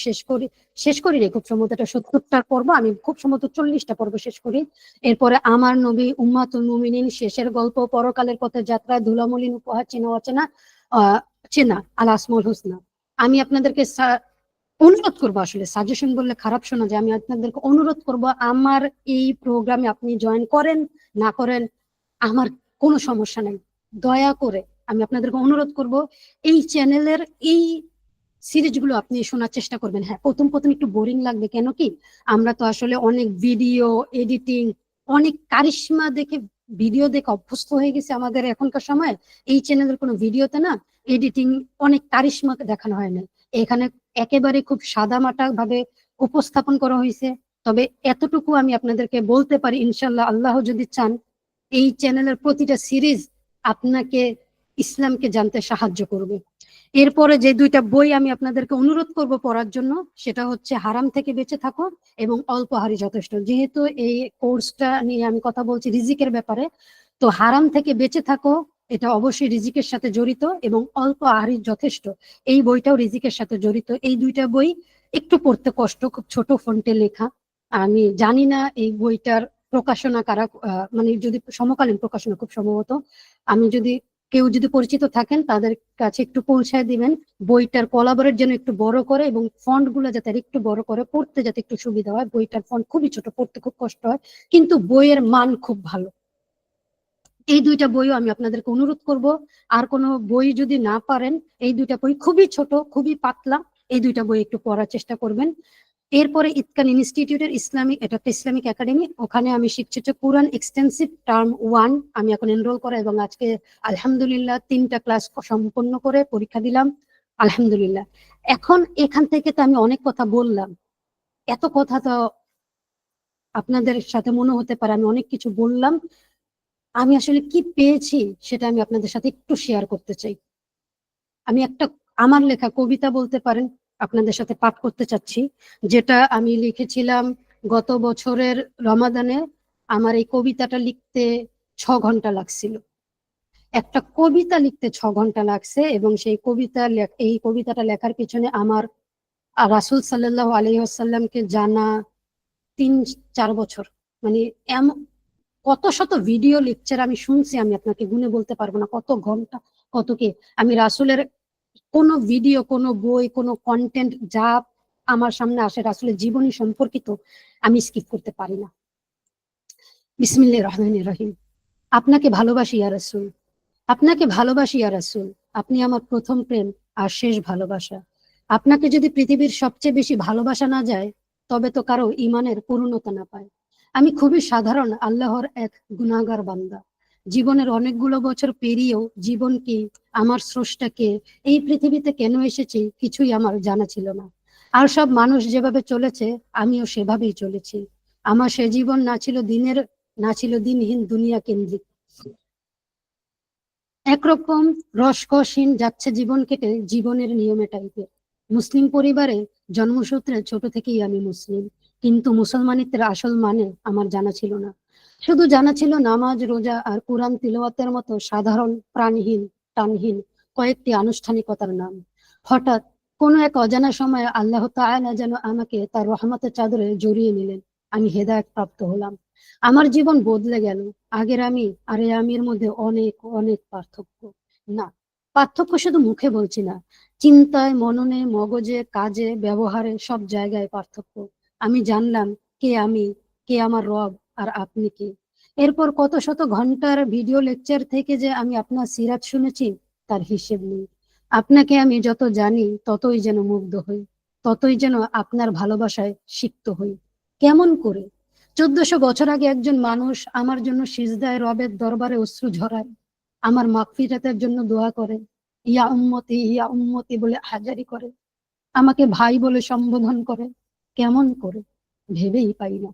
Speaker 1: শেষ করি রে খুব সম্ভবত এটা 70টা পর্ব, আমি খুব সম্ভবত 40টা পর্ব শেষ করি। এরপরে আমার নবী উম্মাতুল মুমিনিন, শেষের গল্প, পরকালের পথে যাত্রা, ধুলামলিন উপহার, চেনা অচেনা, চেনা, আল আসমাউল হুসনা। আমি আপনাদেরকে অনুরোধ করবো, আসলে সাজেশন বললে খারাপ শোনা যায়, আমি আপনাদেরকে অনুরোধ করব আমার এই প্রোগ্রামে আপনি জয়েন করেন না করেন আমার কোনো সমস্যা নেই, দয়া করে আমি আপনাদেরকে অনুরোধ করব এই চ্যানেলের এই সিরিজগুলো আপনি শোনার চেষ্টা করবেন। হ্যাঁ, প্রথম প্রথম একটু বোরিং লাগবে, কেন কি আমরা তো আসলে অনেক ভিডিও এডিটিং, অনেক কারিশমা দেখে ভিডিও দেখে অভ্যস্ত হয়ে গেছে আমাদের এখনকার সময়। এই চ্যানেলের কোনো ভিডিওতে না এডিটিং অনেক কারিশমা দেখানো হয় না, এখানে একেবারে খুব সাদামাটা ভাবে উপস্থাপন করা হয়েছে। তবে এতটুকু আমি আপনাদেরকে বলতে পারি, ইনশাল্লাহ আল্লাহ যদি চান এই চ্যানেলের প্রতিটা সিরিজ আপনাকে ইসলামকে জানতে সাহায্য করবে। এরপরে যে দুইটা বই আমি আপনাদেরকে অনুরোধ করব পড়ার জন্য, সেটা হচ্ছে হারাম থেকে বেঁচে থাকো এবং অল্প আহারই যথেষ্ট। যেহেতু এই কোর্সটা নিয়ে আমি কথা বলছি রিজিকের ব্যাপারে, তো হারাম থেকে বেঁচে থাকো এটা অবশ্যই রিজিকের সাথে জড়িত, এবং অল্প আহারই যথেষ্ট এই বইটাও রিজিকের সাথে জড়িত। এই দুইটা বই একটু পড়তে কষ্ট, খুব ছোট ফন্টে লেখা। আমি জানি না এই বইটার প্রকাশনা কারা, মানে যদি সমকালীন প্রকাশনা খুব সম্ভবত, আমি যদি কেউ যদি পরিচিত থাকেন তাদের কাছে একটু পৌঁছায় দিবেন, বইটার কলাবরের জন্য একটু বড় করে এবং ফন্ট গুলো যাতে একটু বড় করে, পড়তে যাতে একটু সুবিধা হয়। বইটার ফন্ট খুবই ছোট, পড়তে খুব কষ্ট হয়, কিন্তু বইয়ের মান খুব ভালো। এই দুইটা বইও আমি আপনাদেরকে অনুরোধ করব, আর কোনো বই যদি না পারেন এই দুইটা বই খুবই ছোট, খুবই পাতলা, এই দুইটা বই একটু পড়ার চেষ্টা করবেন। এরপরে ইতকান ইনস্টিটিউটের ইসলামিক, এটা একটা ইসলামিক একাডেমি, ওখানে আমি শিখছি হচ্ছে কোরআন এক্সটেন্সিভ টার্ম 1, আমি এখন এনরোল করা এবং আজকে আলহামদুলিল্লাহ 3টা ক্লাস সম্পন্ন করে পরীক্ষা দিলাম আলহামদুলিল্লাহ। এখন এখান থেকে তো আমি অনেক কথা বললাম, এত কথা তো আপনাদের সাথে মনে হতে পারে আমি অনেক কিছু বললাম, আমি আসলে কি পেয়েছি সেটা আমি আপনাদের সাথে একটু শেয়ার করতে চাই। আমি একটা আমার লেখা কবিতা বলতে পারেন আপনাদের সাথে পাঠ করতে চাচ্ছি, যেটা আমি লিখেছিলাম গত বছরের রমাদানে। আমার এই কবিতাটা লিখতে 6 ঘন্টা লাগছিল, একটা কবিতা লিখতে 6 ঘন্টা লাগছে, এবং সেই এই কবিতাটা লেখার পিছনে আমার রাসূল সাল্লাল্লাহু আলাইহি ওয়াসাল্লামকে জানা 3-4 বছর, মানে এমন কত শত ভিডিও লেকচার আমি শুনছি, আমি আপনাকে গুনে বলতে পারবো না কত ঘন্টা, কত কি। আমি রাসূলের কোনো ভিডিও, কোনো বই, কোনো কন্টেন্ট যা আমার সামনে আসে রাসূলের জীবনী সম্পর্কিত, আমি স্কিপ করতে পারি না। বিসমিল্লাহির রহমানির রহিম। আপনাকে ভালোবাসি ইয়া রাসূল, আপনাকে ভালোবাসি ইয়া রাসূল, আপনি আমার প্রথম প্রেম আর শেষ ভালোবাসা। আপনাকে যদি পৃথিবীর সবচেয়ে বেশি ভালোবাসা না যায়, তবে তো কারো ইমানের পূর্ণতা না পায়। আমি খুবই সাধারণ আল্লাহর এক গুনাহগার বান্দা, জীবনের অনেকগুলো বছর পেরিয়েও জীবন কি, আমার স্রষ্টাকে, এই পৃথিবীতে কেন এসেছি কিছুই আমার জানা ছিল না। আর সব মানুষ যেভাবে চলেছে আমিও সেভাবেই চলেছি। আমার সে জীবন না ছিল দিনহীন দুনিয়া কেন্দ্রিক। একরকম রসকসহীন যাচ্ছে জীবন কেটে জীবনের নিয়মে টাইপের। মুসলিম পরিবারে জন্মসূত্রে ছোট থেকেই আমি মুসলিম, কিন্তু মুসলমানিত্বের আসল মানে আমার জানা ছিল না। শুধু জানা ছিল নামাজ, রোজা আর কোরআন তিলাওয়াতের মতো সাধারণ প্রাণহীন টানহীন কয়েকটি আনুষ্ঠানিকতার নাম। হঠাৎ কোনো এক অজানা সময়ে আল্লাহ তাআলা যেন আমাকে তার রহমতের চাদরে জড়িয়ে নিলেন। আমি হেদায়েত প্রাপ্ত হলাম। আমার জীবন বদলে গেল। আগের আমি আর এই আমির মধ্যে অনেক অনেক পার্থক্য। না, পার্থক্য শুধু মুখে বলছি না, চিন্তায়, মননে, মগজে, কাজে, ব্যবহারে, সব জায়গায় পার্থক্য। আমি জানলাম কে আমি, কে আমার রব, আর আপনি কে। এরপর কত শত ঘন্টার ভিডিও লেকচার থেকে যে আমি আপনার সিরাত শুনেছি তার হিসেব নেই। আপনাকে আমি যত জানি ততই যেন মুগ্ধ হই, ততই যেন আপনার ভালোবাসায় সিক্ত হই। কেমন করে? 1400 বছর আগে একজন মানুষ আমার জন্য সিজদায় রবের দরবারে অশ্রু ঝরায়, আমার মাগফিরাতের জন্য দোয়া করে, ইয়া উম্মতি বলে হাজারি করে, আমাকে ভাই বলে সম্বোধন করে। কেমন করে? ভেবেই পাই না।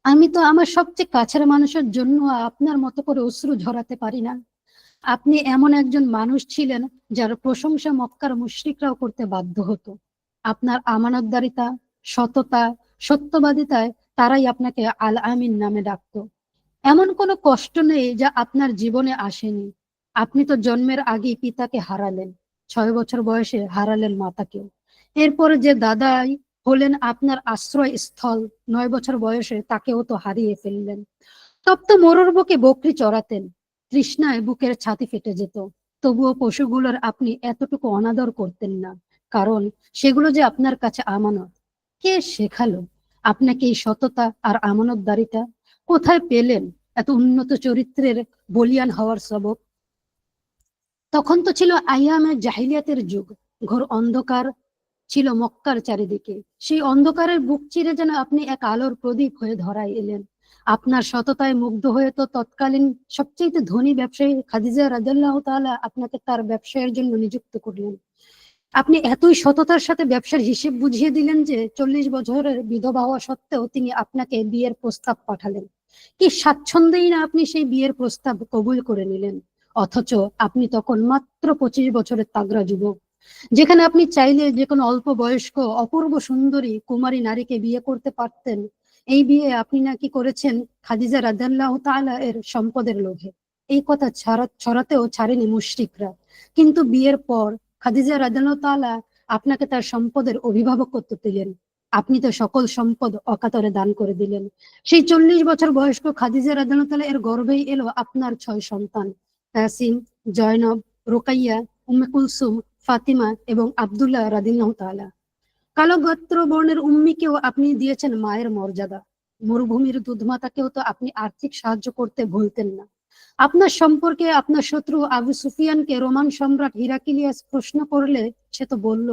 Speaker 1: আমি তো আমার সবচেয়ে কাছের মানুষের জন্য আপনার মতো করে অশ্রু ঝরাতে পারি না। আপনি এমন একজন মানুষ ছিলেন যার প্রশংসা মক্কার মুশরিকরাও করতে বাধ্য হতো। আপনার আমানতদারিতা, সততা, সত্যবাদিতায় তারাই আপনাকে আল আমিন নামে ডাকতো। এমন কোনো কষ্ট নেই যা আপনার জীবনে আসেনি। আপনি তো জন্মের আগেই পিতাকে হারালেন, 6 বছর বয়সে হারালেন মাতাকেও। এরপর যে দাদাই হলেন আপনার আশ্রয় স্থল, 9 বছর বয়সে তাকেও তো হারিয়ে ফেললেন। তপ্ত মরুর বুকে বকরি চড়াতেন, তৃষ্ণায় বুকের ছাতি ফেটে যেত। তবুও পশুগুলোর আপনি এতটুকু অনাদর করতেন না, কারণ সেগুলো যে আপনার কাছে আমানত। কে শেখালো আপনাকে এই সততা আর আমানতদারিতা? কোথায় পেলেন এত উন্নত চরিত্রের বলিয়ান হওয়ার সবক? তখন তো ছিল আইয়ামের জাহিলিয়াতের যুগ। ঘোর অন্ধকার ছিল মক্কার চারিদিকে। সেই অন্ধকারের বুক চিরে যেন আপনি এক আলোর প্রদীপ হয়ে ধরায় এলেন। আপনার সততায় মুগ্ধ হয়ে তো তৎকালীন সবচেয়ে ধনী ব্যবসায়ী খাদিজা রাদিয়াল্লাহু তাআলা আপনাকে তার ব্যবসায়ের জন্য নিযুক্ত করলেন। আপনি এতই সততার সাথে ব্যবসার হিসেব বুঝিয়ে দিলেন যে 40 বছরের বিধবা হওয়া সত্ত্বেও তিনি আপনাকে বিয়ের প্রস্তাব পাঠালেন। কি স্বাচ্ছন্দ্যেই না আপনি সেই বিয়ের প্রস্তাব কবুল করে নিলেন। অথচ আপনি তখন মাত্র 25 বছরের তাগড়া যুবক, যেখানে আপনি চাইলে যে কোনো অল্প বয়স্ক অপূর্ব সুন্দরী কুমারী নারীকে বিয়ে করতে পারতেন। এই বিয়ে আপনি নাকি করেছেন খাদিজা রাদিয়াল্লাহু তাআলা এর সম্পদের লোভে। এই কথা ছড়াতেও ছাড়েনি মুশরিকরা। কিন্তু বিয়ের পর খাদিজা রাদিয়াল্লাহু তাআলা আপনাকে তার সম্পদের অভিভাবকত্ব দিলেন। আপনি তো সকল সম্পদ অকাতরে দান করে দিলেন। সেই 40 বছর বয়স্ক খাদিজা রাদিয়াল্লাহু তাআলা এর গর্ভেই এলো আপনার 6 সন্তান: তাসিম, জয়নব, রোকাইয়া, উম্মে কুলসুম, ফাতিমা এবং আব্দুল্লাহ রাদিয়াল্লাহু তাআলা। কালো গোত্র বর্ণের উম্মিকেও আপনি দিয়েছেন মায়ের মর্যাদা। মরুভূমির দুধমাতাকেও তো আপনি আর্থিক সাহায্য করতে ভুলতেন না। আপনার সম্পর্কে আপনার শত্রু আবু সুফিয়ানকে রোমান সম্রাট হিরাক্লিয়াস প্রশ্ন করলে সে তো বলল,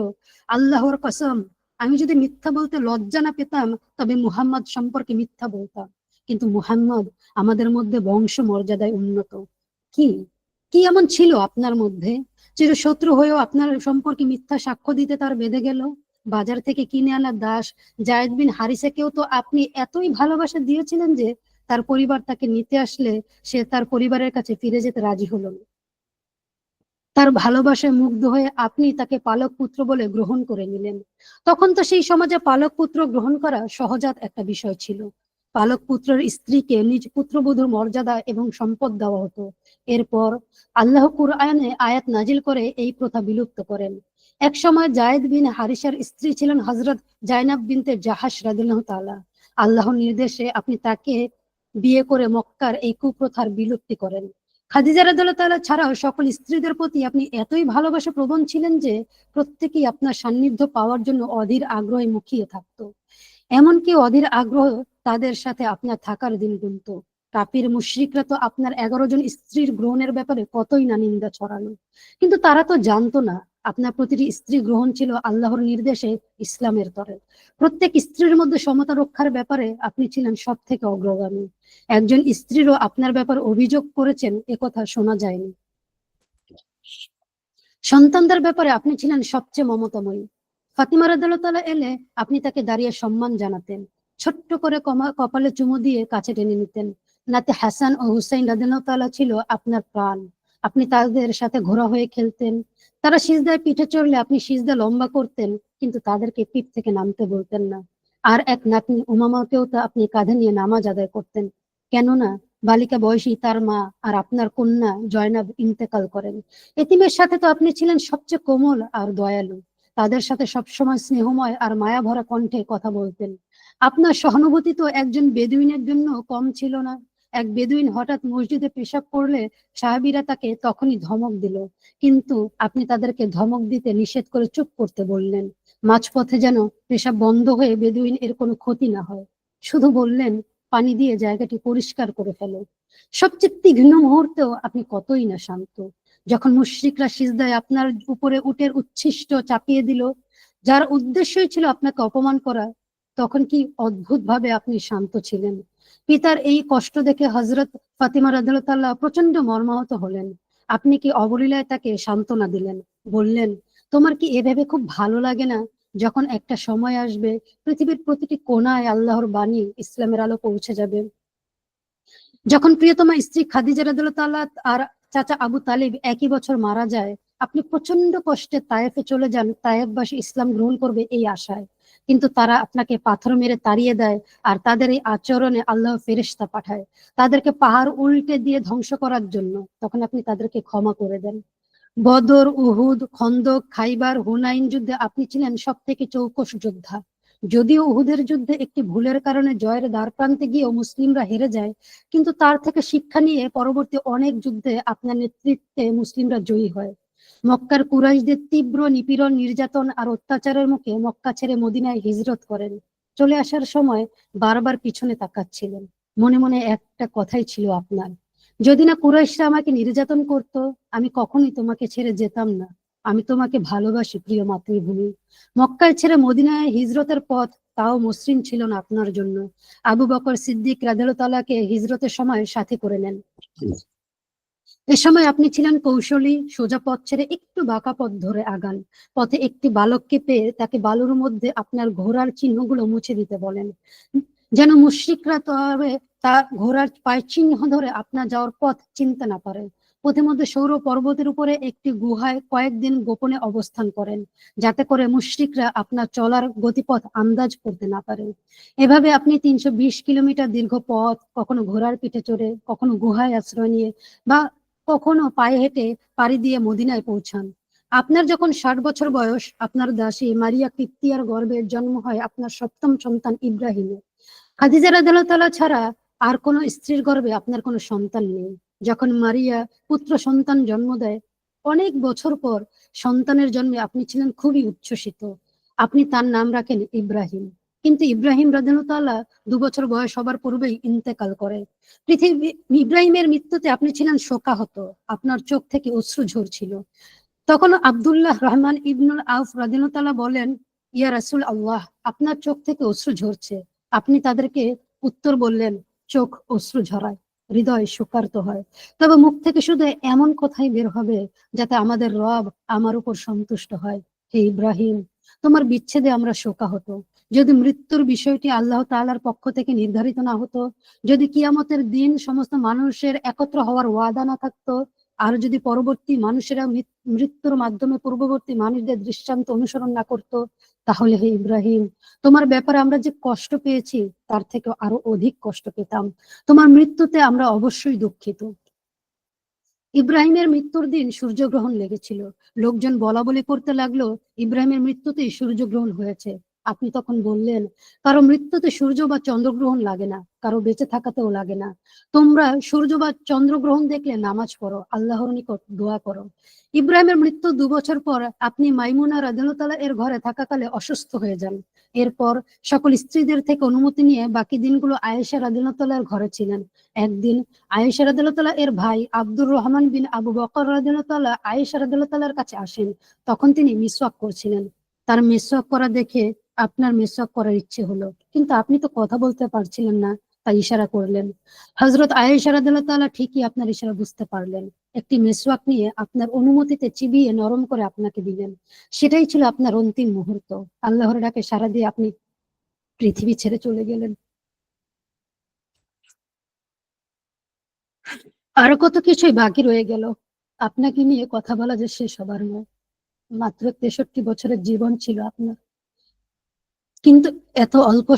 Speaker 1: আল্লাহর কসম, আমি যদি মিথ্যা বলতে লজ্জা না পেতাম তবে মুহাম্মদ সম্পর্কে মিথ্যা বলতাম। কিন্তু মুহাম্মদ আমাদের মধ্যে বংশ মর্যাদায় উন্নত। কি কি এমন ছিল আপনার মধ্যে চিরশত্রু হয়েও আপনার সম্পর্কে মিথ্যা সাক্ষ্য দিতে তার বেঁধে গেল? বাজার থেকে কিনে আনা দাস জায়েদ বিন হারিসাকেও তো আপনি এতই ভালোবাসা দিয়েছিলেন যে তার পরিবার তাকে নিতে আসলে সে তার পরিবারের কাছে ফিরে যেতে রাজি হলো না। তার ভালোবাসায় মুগ্ধ হয়ে আপনি তাকে পালক পুত্র বলে গ্রহণ করে নিলেন। তখন তো সেই সমাজে পালক পুত্র গ্রহণ করা সহজাত একটা বিষয় ছিল। পালক পুত্রের স্ত্রীকে নিজ পুত্রবধূর মর্যাদা এবং সম্পদ দেওয়া হতো। এরপর আল্লাহ কুরআনে আয়াত নাজিল করে এই প্রথা বিলুপ্ত করেন। এক সময় জায়েদ বিন হারিসার স্ত্রী ছিলেন হযরত জাইনাব বিনতে জাহাশ রাদিয়াল্লাহু তাআলা। আল্লাহর নির্দেশে আপনি তাকে বিয়ে করে মক্কার এই কুপ্রথার বিলুপ্তি করেন। খাদিজা রাদিয়াল্লাহু তাআলা ছাড়াও সকল স্ত্রীদের প্রতি আপনি এতই ভালোবাসা প্রবণ ছিলেন যে প্রত্যেকেই আপনার সান্নিধ্য পাওয়ার জন্য অধীর আগ্রহে মুখিয়ে থাকতো। এমনকি অধীর আগ্রহ তাদের সাথে আপনার থাকার দিন গুনত। কাফির মুশরিকরা তো আপনার 11 জন স্ত্রীর গ্রহণের ব্যাপারে কতই না নিন্দা ছড়ালো, কিন্তু তারা তো জানতো না আপনার প্রতিটি স্ত্রী গ্রহণ ছিল আল্লাহর নির্দেশে ইসলামের তরে। প্রত্যেক স্ত্রীর মধ্যে সমতা রক্ষার ব্যাপারে আপনি ছিলেন সব থেকে অগ্রগামী। একজন স্ত্রীরও আপনার ব্যাপারে অভিযোগ করেছেন, একথা শোনা যায়নি। সন্তানদের ব্যাপারে আপনি ছিলেন সবচেয়ে মমতাময়ী। ফাতিমা রাদিয়াল্লাহু তাআলা এলে আপনি তাকে দাঁড়িয়ে সম্মান জানাতেন, ছোট্ট করে কপালে চুমু দিয়ে কাছে টেনে নিতেন। নাতে হাসান ও হুসাইন রাদিয়াল্লাহু তাআলা ছিল আপনার প্রাণ। আপনি তাদের সাথে ঘোড়া হয়ে খেলতেন। তারা সিজদায় পিঠে চড়লে আপনি সিজদা লম্বা করতেন, কিন্তু তাদেরকে পিঠ থেকে নামতে বলতেন না। আর এক নাতনি উমামাকেও তা আপনি কাঁধে নিয়ে নামাজ আদায় করতেন, কেননা বালিকা বয়সী তার মা আর আপনার কন্যা জয়নাব ইন্তেকাল করেন। এতিমের সাথে তো আপনি ছিলেন সবচেয়ে কোমল আর দয়ালু। তাদের সাথে সবসময় স্নেহময় আর মায়া ভরা কণ্ঠে কথা বলতেন। আপনার সহানুভূতি তো একজন বেদুইনের জন্য কম ছিল না। এক বেদুইন হঠাৎ মসজিদে পেশাব করলে সাহাবীরা তাকে তখনই ধমক দিল, কিন্তু আপনি তাদেরকে ধমক দিতে নিষেধ করে চুপ করতে বললেন। মাঝপথে যেন পেশাব বন্ধ হয়ে বেদুইন এর কোনো ক্ষতি না হয়, শুধু বললেন, পানি দিয়ে জায়গাটি পরিষ্কার করে ফেলো। সবচেয়ে তীক্ষ্ণ মুহূর্তেও আপনি কতই না শান্ত। যখন মুশরিকরা সিজদায় আপনার উপরে উটের উচ্ছিষ্ট চাপিয়ে দিল, যার উদ্দেশ্যই ছিল আপনাকে অপমান করা, তখন কি অদ্ভুত ভাবে আপনি শান্ত ছিলেন। পিতার এই কষ্ট দেখে হযরত ফাতিমা রাদিয়াল্লাহু তাআলা প্রচন্ড মর্মাহত হলেন। আপনি কি অবলীলায় তাকে সান্ত্বনা দিলেন, বললেন, তোমার কি এভাবে খুব ভালো লাগে না, যখন একটা সময় আসবে পৃথিবীর প্রতিটি কোণায় আল্লাহর বাণী ইসলামের আলো পৌঁছে যাবে। যখন প্রিয়তমা স্ত্রী খাদিজা রাদিয়াল্লাহু তাআলা আর চাচা আবু তালিব একই বছর মারা যায়, আপনি প্রচন্ড কষ্টে তায়েফে চলে যান তায়েফবাসী ইসলাম গ্রহণ করবে এই আশায়, কিন্তু তারা আপনাকে পাথর মেরে তাড়িয়ে দেয়। আর তাদের এই আচরণে আল্লাহ ফেরেশতা পাঠায় তাদেরকে পাহাড় উল্টে দিয়ে ধ্বংস করার জন্য। তখন আপনি তাদেরকে ক্ষমা করে দেন। বদর, উহুদ, খন্দক, খাইবার, হুনাইন যুদ্ধে আপনি ছিলেন সব থেকে চৌকস যোদ্ধা। যদিও উহুদের যুদ্ধে একটি ভুলের কারণে জয়ের দ্বারপ্রান্তে গিয়েও মুসলিমরা হেরে যায়, কিন্তু তার থেকে শিক্ষা নিয়ে পরবর্তী অনেক যুদ্ধে আপনার নেতৃত্বে মুসলিমরা জয়ী হয়। মক্কার কুরাইশদের তীব্র নিপীড়ন, নির্যাতন আর অত্যাচারের মুখে মক্কা ছেড়ে মদিনায় হিজরত করেন। চলে আসার সময় বারবার পিছনে তাকাচ্ছিলেন। মনে মনে একটা কথাই ছিল আপনার, যদি না কুরাইশরা আমাকে নির্যাতন করত, আমি কখনোই তোমাকে ছেড়ে যেতাম না। আমি তোমাকে ভালোবাসি প্রিয় মাতৃভূমি। মক্কায় ছেড়ে মদিনায় হিজরতের পথ তাও মসৃণ ছিল না আপনার জন্য। আবু বকর সিদ্দিক রাদিয়াল্লাহু তাআলাকে হিজরতের সময় সাথী করে নেন। এ সময় আপনি ছিলেন কৌশলী, সোজা পথ ছেড়ে একটু বাঁকা পথ ধরে আগান। পথে একটি বালককে পেয়ে তাকে বালুর মধ্যে আপনার ঘোড়ার চিহ্নগুলো মুছে দিতে বলেন, যেন মুশরিকরা তবে তা ঘোড়ার পায়ের চিহ্ন ধরে আপনার যাওয়ার পথ চিনতে না পারে। পথে মধ্যে সৌর পর্বতের উপরে একটি গুহায় কয়েকদিন গোপনে অবস্থান করেন, যাতে করে মুশরিকরা আপনার চলার গতিপথ আন্দাজ করতে না পারে। এভাবে আপনি 320 কিলোমিটার দীর্ঘ পথ, কখনো ঘোড়ার পিঠে চড়ে, কখনো গুহায় আশ্রয় নিয়ে, বা কখনো পায়ে হেঁটে পাড়ি দিয়ে মদিনায় পৌঁছান। আপনার যখন 60 বছর বয়স, আপনার দাসী মারিয়া কিপ্তিয়ার গর্ভে জন্ম হয় আপনার সপ্তম সন্তান ইব্রাহিমের। খাদিজা রাদিয়াল্লাহু তাআলা ছাড়া আর কোনো স্ত্রীর গর্ভে আপনার কোনো সন্তান নেই। যখন মারিয়া পুত্র সন্তান জন্ম দেয়, অনেক বছর পর সন্তানের জন্মে আপনি ছিলেন খুবই উচ্ছ্বসিত। আপনি তার নাম রাখেন ইব্রাহিম। কিন্তু ইব্রাহিম রাদিয়াল্লাহু তাআলা 2 বছর বয়স হবার পূর্বেই ইন্তেকাল করে। ইব্রাহিমের মৃত্যুতে আপনি ছিলেন শোকাহত, আপনার চোখ থেকে অশ্রু ঝরছিল। তখন আব্দুল্লাহ রহমান ইবনুল আউফ রাদিয়াল্লাহু তাআলা বলেন, ইয়া রাসূল আল্লাহ, আপনার চোখ থেকে অশ্রু ঝরছে। আপনি তাদেরকে উত্তর বললেন, চোখ অশ্রু ঝরায়, হৃদয় শোকার্ত হয়, তবে মুখ থেকে শুধু এমন কথাই বের হবে যাতে আমাদের রব আমার উপর সন্তুষ্ট হয়। হে ইব্রাহিম, তোমার বিচ্ছেদে আমরা শোকাহত। যদি মৃত্যুর বিষয়টি আল্লাহ তাআলার পক্ষ থেকে নির্ধারিত না হতো, যদি কিয়ামতের দিন সমস্ত মানুষের একত্র হওয়ার ওয়াদা না থাকতো, আর যদি পরবর্তী মানুষেরা মৃত্যুর মাধ্যমে পূর্ববর্তী মানুষদের দৃষ্টান্ত অনুসরণ না করতো, তাহলে হে ইব্রাহিম, তোমার ব্যাপারে আমরা যে কষ্ট পেয়েছি তার থেকে আরো অধিক কষ্ট পেতাম। তোমার মৃত্যুতে আমরা অবশ্যই দুঃখিত। ইব্রাহিমের মৃত্যুর দিন সূর্যগ্রহণ লেগেছিল। লোকজন বলা বলি করতে লাগলো, ইব্রাহিমের মৃত্যুতেই সূর্যগ্রহণ হয়েছে। আপনি তখন বললেন, কারো মৃত্যুতে সূর্য বা চন্দ্রগ্রহণ লাগে না, কারো বেঁচে থাকাতেও লাগে না। তোমরা সূর্য বা চন্দ্রগ্রহণ দেখলে নামাজ পড়ো, আল্লাহর নিকট দোয়া করো। ইব্রাহিমের মৃত্যু 2 বছর পর আপনি মাইমুনা রাদিয়াল্লাহু তাআলা এর ঘরে থাকাকালে অসুস্থ হয়ে যান। এরপর সকল স্ত্রীদের থেকে অনুমতি নিয়ে বাকি দিনগুলো আয়েশা রাদিয়াল্লাহু তাআলা এর ঘরে ছিলেন। একদিন আয়েশা রাদিয়াল্লাহু তাআলা এর ভাই আব্দুর রহমান বিন আবু বকর রাদিয়াল্লাহু তাআলা আয়েশা রাদিয়াল্লাহু তাআলার কাছে আসেন। তখন তিনি মিসওয়াক করছিলেন। তার মিসওয়াক করা দেখে আপনার মিসওয়াক করার ইচ্ছে হলো, কিন্তু আপনি তো কথা বলতে পারছিলেন না, তাই ইশারা করলেন। হযরত আয়েশা রাদিয়াল্লাহু তাআলা ঠিকই আপনার ইশারা বুঝতে পারলেন। একটি মিসওয়াক নিয়ে আপনার অনুমতিতে চিবিয়ে নরম করে আপনাকে দিলেন। সেটাই ছিল আপনার অন্তিম মুহূর্ত। আল্লাহর ডাকে সাড়া দিয়ে আপনি পৃথিবী ছেড়ে চলে গেলেন। আরো কত কিছুই বাকি রয়ে গেল। আপনাকে নিয়ে কথা বলা যে শেষ হবার নয়। মাত্র 63 বছরের জীবন ছিল আপনার, কিন্তু এত অল্প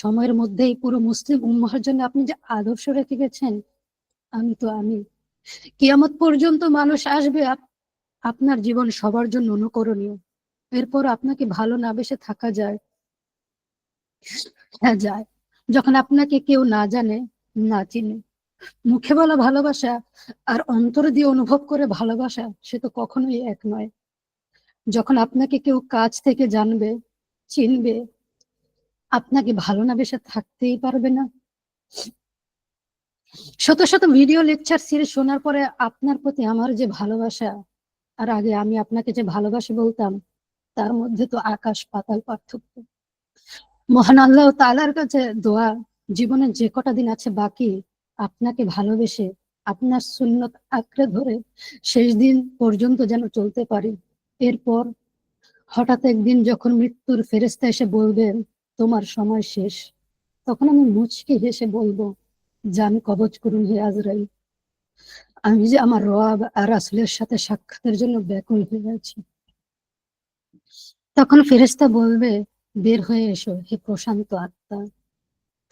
Speaker 1: সময়ের মধ্যেই পুরো মুসলিম উম্মাহর জন্য আপনি যে আদর্শ রেখে গেছেন। আমি কিয়ামত পর্যন্ত মানুষ আসবে, আপনার জীবন সবার জন্য অনুকরণীয়। এরপর আপনাকে ভালো না বেসে থাকা যায়? হ্যাঁ যায়। যখন আপনাকে কেউ না জানে, না চিনে। মুখে বলা ভালোবাসা আর অন্তর দিয়ে অনুভব করে ভালোবাসা, সে তো কখনোই এক নয়। যখন আপনাকে কেউ কাছ থেকে জানবে, চিনবে, আপনাকে ভালো না বেসে থাকতেই পারবে না। শত শত ভিডিও লেকচার সিরিজ শোনার পরে আপনার প্রতি আমার যে ভালোবাসা, আর আগে আমি আপনাকে যে ভালোবাসি বলতাম, তার মধ্যে তো আকাশ পাতাল পার্থক্য। মহান আল্লাহ তাআলার কাছে দোয়া, জীবনের যে কটা দিন আছে বাকি, আপনাকে ভালোবেসে আপনার সুন্নত আঁকড়ে ধরে শেষ দিন পর্যন্ত যেন চলতে পারি। এরপর হঠাৎ একদিন যখন মৃত্যুর ফেরেশতা এসে বলবেন তোমার সময় শেষ, তখন আমি মুচকি হেসে বলবো, জান কবজ করুন হে আজরাইল, আমি যে আমার রব আর রাসূলের সাথে সাক্ষাতের জন্য ব্যাকুল হয়ে আছি। তখন ফেরেশতা বলবে, বের হয়ে এসো হে প্রশান্ত আত্মা,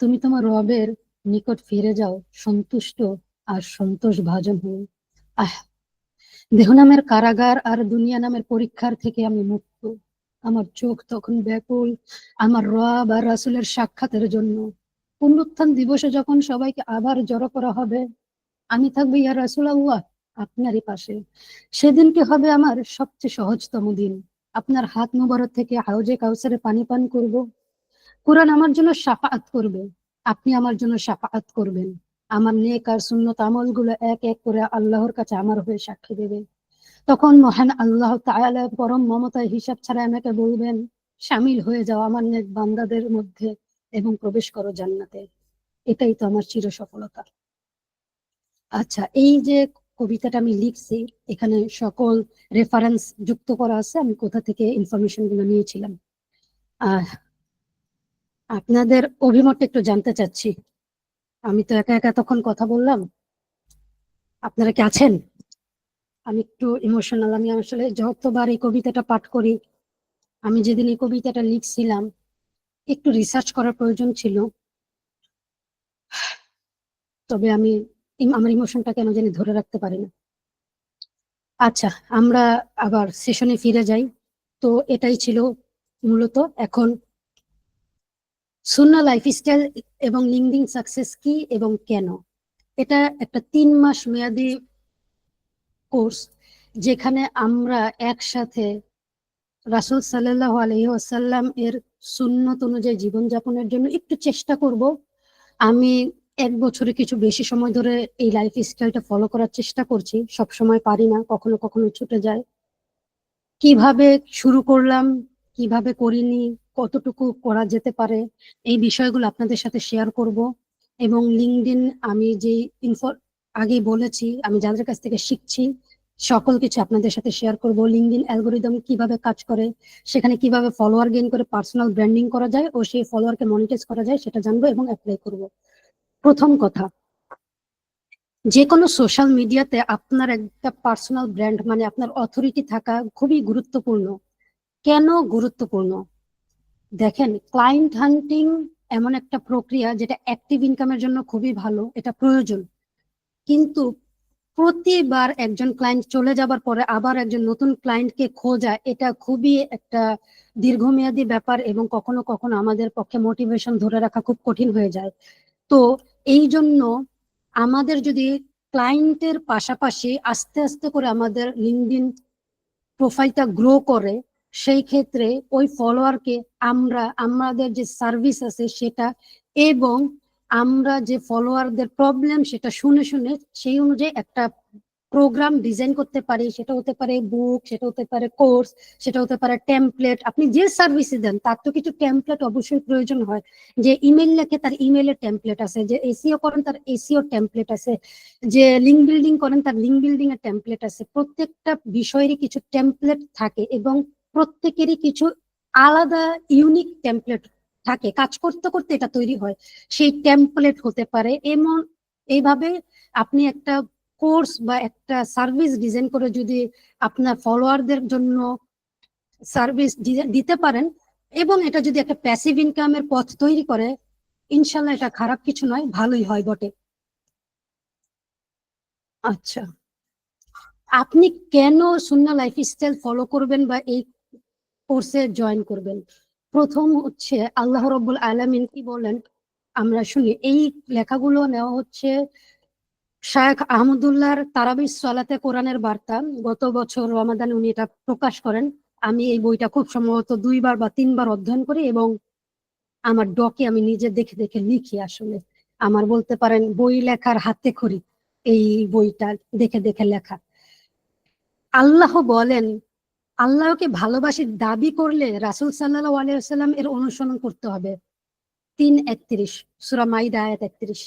Speaker 1: তুমি তোমার রবের নিকট ফিরে যাও সন্তুষ্ট আর সন্তোষ ভাজন হয়ে। আহ, দেহ নামের কারাগার আর দুনিয়া নামের পরীক্ষার থেকে আমি মুক্ত। আমার চোখ তখন ব্যাকুল আমার রব আর রাসূলের সাক্ষাতের জন্য। পুনরুত্থান দিবসে যখন সবাইকে আবার জড়ো করা হবে, আমি থাকবো ইয়া রাসূলুল্লাহ আপনারই পাশে। সেদিনকে হবে আমার সবচেয়ে সহজতম দিন। আপনার হাত মুবারক থেকে হাউজে কাউসারে পানি পান করব। কোরআন আমার জন্য শাফাআত করবে, আপনি আমার জন্য শাফাআত করবেন। আমার নেক আর সুন্নত আমলগুলো এক এক করে আল্লাহর কাছে আমার হয়ে সাক্ষী দেবে। তখন মহান আল্লাহ তাআলা পরম মমতায় হিসাব ছাড়া আমাকে বলবেন, শামিল হয়ে যাও আমার নেক বান্দাদের মধ্যে এবং প্রবেশ করো জান্নাতে। এটাই তো আমার চির সফলতা। আচ্ছা, এই যে কবিতাটা আমি লিখছি, এখানে সকল রেফারেন্স যুক্ত করা আছে, আমি কোথা থেকে ইনফরমেশন গুলো নিয়েছিলাম। আহ আপনাদের অভিমতটা একটু জানতে চাচ্ছি। আমি তো একা একা তখন কথা বললাম, আপনারা কি আছেন? আমি একটু ইমোশনাল। আমি আসলে যতবার এই কবিতাটা পাঠ করি, আমি যেদিন এই কবিতাটা লিখছিলাম একটু রিসার্চ করার প্রয়োজন ছিল, তবে আমি আমার ইমোশনটা কেন জানি ধরে রাখতে পারি না। আচ্ছা, আমরা আবার সেশনে ফিরে যাই। তো এটাই ছিল মূলত। এখন সুন্নাহ লাইফস্টাইল এবং লিঙ্কডিন সাকসেস কি এবং কেন, এটা একটা 3 মাস মেয়াদী কোর্স, যেখানে আমরা একসাথে রাসূল সাল্লাল্লাহু আলাইহি ওয়াসাল্লাম এর সুন্নত অনুযায়ী জীবনযাপনের জন্য একটু চেষ্টা করব। আমি 1 বছরে কিছু বেশি সময় ধরে এই লাইফ স্টাইলটা ফলো করার চেষ্টা করছি, সব সময় পারি না, কখনো কখনো ছুটে যায়। কিভাবে শুরু করলাম, কিভাবে করিনি, কতটুকু করা যেতে পারে, এই বিষয়গুলো আপনাদের সাথে শেয়ার করব। এবং লিঙ্কডইন, আমি যে ইনফো আগেই বলেছি, আমি যাদের কাছ থেকে শিখছি সকল কিছু আপনাদের সাথে শেয়ার করব। লিঙ্কডইন অ্যালগোরিদম কিভাবে কাজ করে, সেখানে কিভাবে ফলোয়ার গেইন করে পার্সোনাল ব্র্যান্ডিং করা যায় ও সেই ফলোয়ারকে মনিটাইজ করা যায় সেটা জানবো এবং অ্যাপ্লাই করব। প্রথম কথা, যে কোনো সোশ্যাল মিডিয়াতে আপনার একটা পার্সোনাল ব্র্যান্ড মানে আপনার অথরিটি থাকা খুবই গুরুত্বপূর্ণ। কেন গুরুত্বপূর্ণ? দেখেন, ক্লায়েন্ট হান্টিং এমন একটা প্রক্রিয়া যেটা অ্যাক্টিভ ইনকামের জন্য খুবই ভালো, এটা প্রয়োজন। কিন্তু প্রতিবার একজন ক্লায়েন্ট চলে যাবার পরে আবার একজন নতুন ক্লায়েন্টকে খোঁজা, এটা খুবই একটা দীর্ঘমেয়াদী ব্যাপার এবং কখনো কখনো আমাদের পক্ষে মোটিভেশন ধরে রাখা খুব কঠিন হয়ে যায়। তো এই জন্য আমাদের যদি ক্লায়েন্টের পাশাপাশি আস্তে আস্তে করে আমাদের লিঙ্কডইন প্রোফাইলটা গ্রো করে, সেই ক্ষেত্রে ওই ফলোয়ারকে আমরা আমাদের যে সার্ভিস আছে সেটা এবং আমরা যে ফলোয়ারদের প্রবলেম সেটা শুনে শুনে সেই অনুযায়ী একটা প্রোগ্রাম ডিজাইন করতে পারি। সেটা হতে পারে বুক, সেটা হতে পারে কোর্স, সেটা হতে পারে টেমপ্লেট। আপনি যে সার্ভিস দেন তার তো কিছু টেমপ্লেট অবশ্যই প্রয়োজন হয়। যে ইমেল লেখে তার ইমেলের টেমপ্লেট আছে, যে এসিও করেন তার এসিও টেমপ্লেট আছে, যে লিঙ্ক বিল্ডিং করেন তার লিঙ্ক বিল্ডিং এর টেমপ্লেট আছে। প্রত্যেকটা বিষয়েরই কিছু টেমপ্লেট থাকে এবং প্রত্যেকেরই কিছু আলাদা ইউনিক টেমপ্লেট থাকে। কাজ করতে করতে এটা তৈরি হয়, সেই টেমপ্লেট হতে পারে। এমন এইভাবে আপনি একটা কোর্স বা একটা সার্ভিস ডিজাইন করে যদি আপনার ফলোয়ারদের জন্য সার্ভিস দিতে পারেন এবং এটা যদি একটা প্যাসিভ ইনকামের পথ তৈরি করে, ইনশাল্লাহ এটা খারাপ কিছু নয়, ভালোই হয় বটে। আচ্ছা, আপনি কেন সুন্নাহ লাইফস্টাইল ফলো করবেন বা এই কোর্সে জয়েন করবেন? প্রথম হচ্ছে আল্লাহ রাব্বুল আলামিন কি বলেন আমরা শুনি। এই লেখাগুলো নেওয়া হচ্ছে শায়েখ আহমদুল্লাহর তারাবিস সালাতে কোরআনের বার্তা। গত বছর রমাদানে উনি এটা প্রকাশ করেন। আমি এই বইটা খুব সম্ভবত 2বার বা 3বার অধ্যয়ন করি এবং আমার ডকে আমি নিজে দেখে দেখে লিখি। আসলে আমার বলতে পারেন বই লেখার হাতে খড়ি এই বইটা দেখে দেখে লেখা। আল্লাহ বলেন, আল্লাহকে ভালোবাসি দাবি করলে রাসূল সাল্লাল্লাহু আলাইহি ওয়াসাল্লাম এর অনুসরণ করতে হবে। 3:31 সূরা মাইদা আয়াত 31।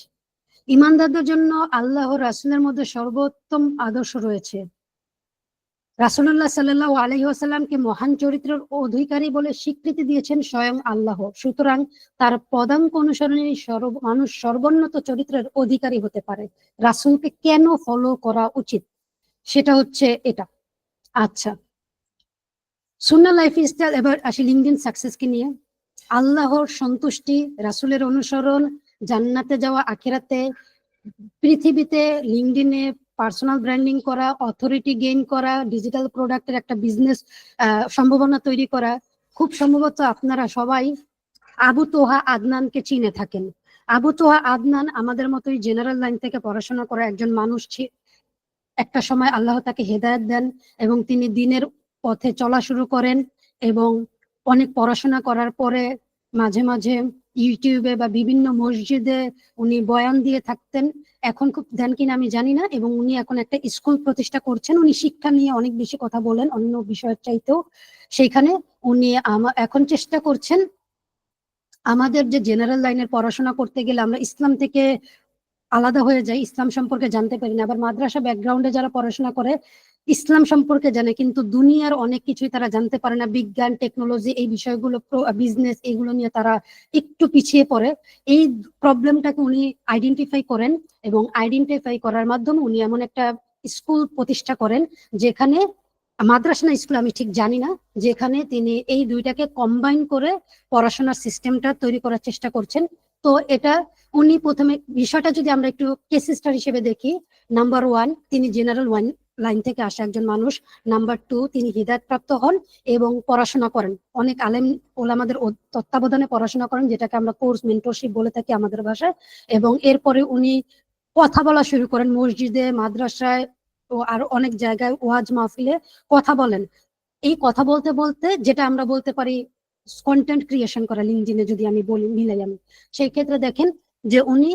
Speaker 1: ইমানদারদের জন্য আল্লাহ রাসূলের মধ্যে সর্বোত্তম আদর্শ রয়েছে। রাসূলুল্লাহ সাল্লাল্লাহু আলাইহি ওয়াসাল্লামকে মহান চরিত্রের অধিকারী বলে স্বীকৃতি দিয়েছেন স্বয়ং আল্লাহ। সুতরাং তার পদাঙ্ক অনুসরণে মানুষ সর্বোন্নত চরিত্রের অধিকারী হতে পারে। রাসূলকে কেন ফলো করা উচিত সেটা হচ্ছে এটা। আচ্ছা, সুন্নাহ লাইফস্টাইল। এবার আসি লিঙ্কডইন সাকসেসকে নিয়ে। আল্লাহর সন্তুষ্টি, রাসূলের অনুসরণ, জান্নাতে যাওয়া, আখিরাতে, পৃথিবীতে লিঙ্কডইনে পার্সোনাল ব্র্যান্ডিং করা, অথরিটি গেইন করা, ডিজিটাল প্রোডাক্টের একটা বিজনেস সম্ভাবনা তৈরি করা। খুব সম্ভবত আপনারা সবাই আবু তোহা আদনানকে চিনে থাকেন। আবু তোহা আদনান আমাদের মতোই জেনারেল লাইন থেকে পড়াশোনা করা একজন মানুষ। একটা সময় আল্লাহ তাকে হেদায়েত দেন এবং তিনি দ্বীনের পথে চলা শুরু করেন এবং অনেক পড়াশোনা করার পরে মাঝে মাঝে ইউটিউবে বা বিভিন্ন মসজিদে উনি বয়ান দিয়ে থাকতেন। এখন খুব দেন কিনা আমি জানি না। এবং উনি এখন একটা স্কুল প্রতিষ্ঠা করছেন। উনি শিক্ষা নিয়ে অনেক বেশি কথা বলেন অন্য বিষয়ের চাইতেও। সেইখানে উনি এখন চেষ্টা করছেন আমাদের যে জেনারেল লাইনের পড়াশোনা করতে গেলে আমরা ইসলাম থেকে আলাদা হয়ে যাই, ইসলাম সম্পর্কে জানতে পারি না। আবার মাদ্রাসা ব্যাকগ্রাউন্ডে যারা পড়াশোনা করে ইসলাম সম্পর্কে জানে কিন্তু দুনিয়ার অনেক কিছুই তারা জানতে পারে না। বিজ্ঞান, টেকনোলজি, এই বিষয়গুলো, বিজনেস, এইগুলো নিয়ে তারা একটু পিছিয়ে পড়ে। এই প্রবলেমটাকে উনি আইডেন্টিফাই করেন এবং আইডেন্টিফাই করার মাধ্যমে উনি এমন একটা স্কুল প্রতিষ্ঠা করেন যেখানে, মাদ্রাসা না স্কুল আমি ঠিক জানি না, যেখানে তিনি এই দুইটাকে কম্বাইন করে পড়াশোনার সিস্টেমটা তৈরি করার চেষ্টা করছেন। তো এটা উনি প্রথমে বিষয়টা যদি আমরা একটু কেস স্টাডি হিসেবে দেখি, নাম্বার 1 তিনি জেনারেল লাইন থেকে আসা একজন মানুষ। নাম্বার 2 তিনি হিদায়াত প্রাপ্ত হন এবং পড়াশোনা করেন, অনেক আলেম ওলামাদের তত্ত্বাবধানে পড়াশোনা করেন, যেটাকে আমরা কোর্স মেন্টরশিপ বলে থাকি আমাদের ভাষায়। এবং এরপরে উনি কথা বলা শুরু করেন মসজিদে, মাদ্রাসায় ও আরো অনেক জায়গায় ওয়াজ মাহফিলে কথা বলেন। এই কথা বলতে বলতে যেটা আমরা বলতে পারি কন্টেন্ট ক্রিয়েশন করা লিঙ্কডইনে যদি আমি বলি মিলাই আমি, সেই ক্ষেত্রে দেখেন যে উনি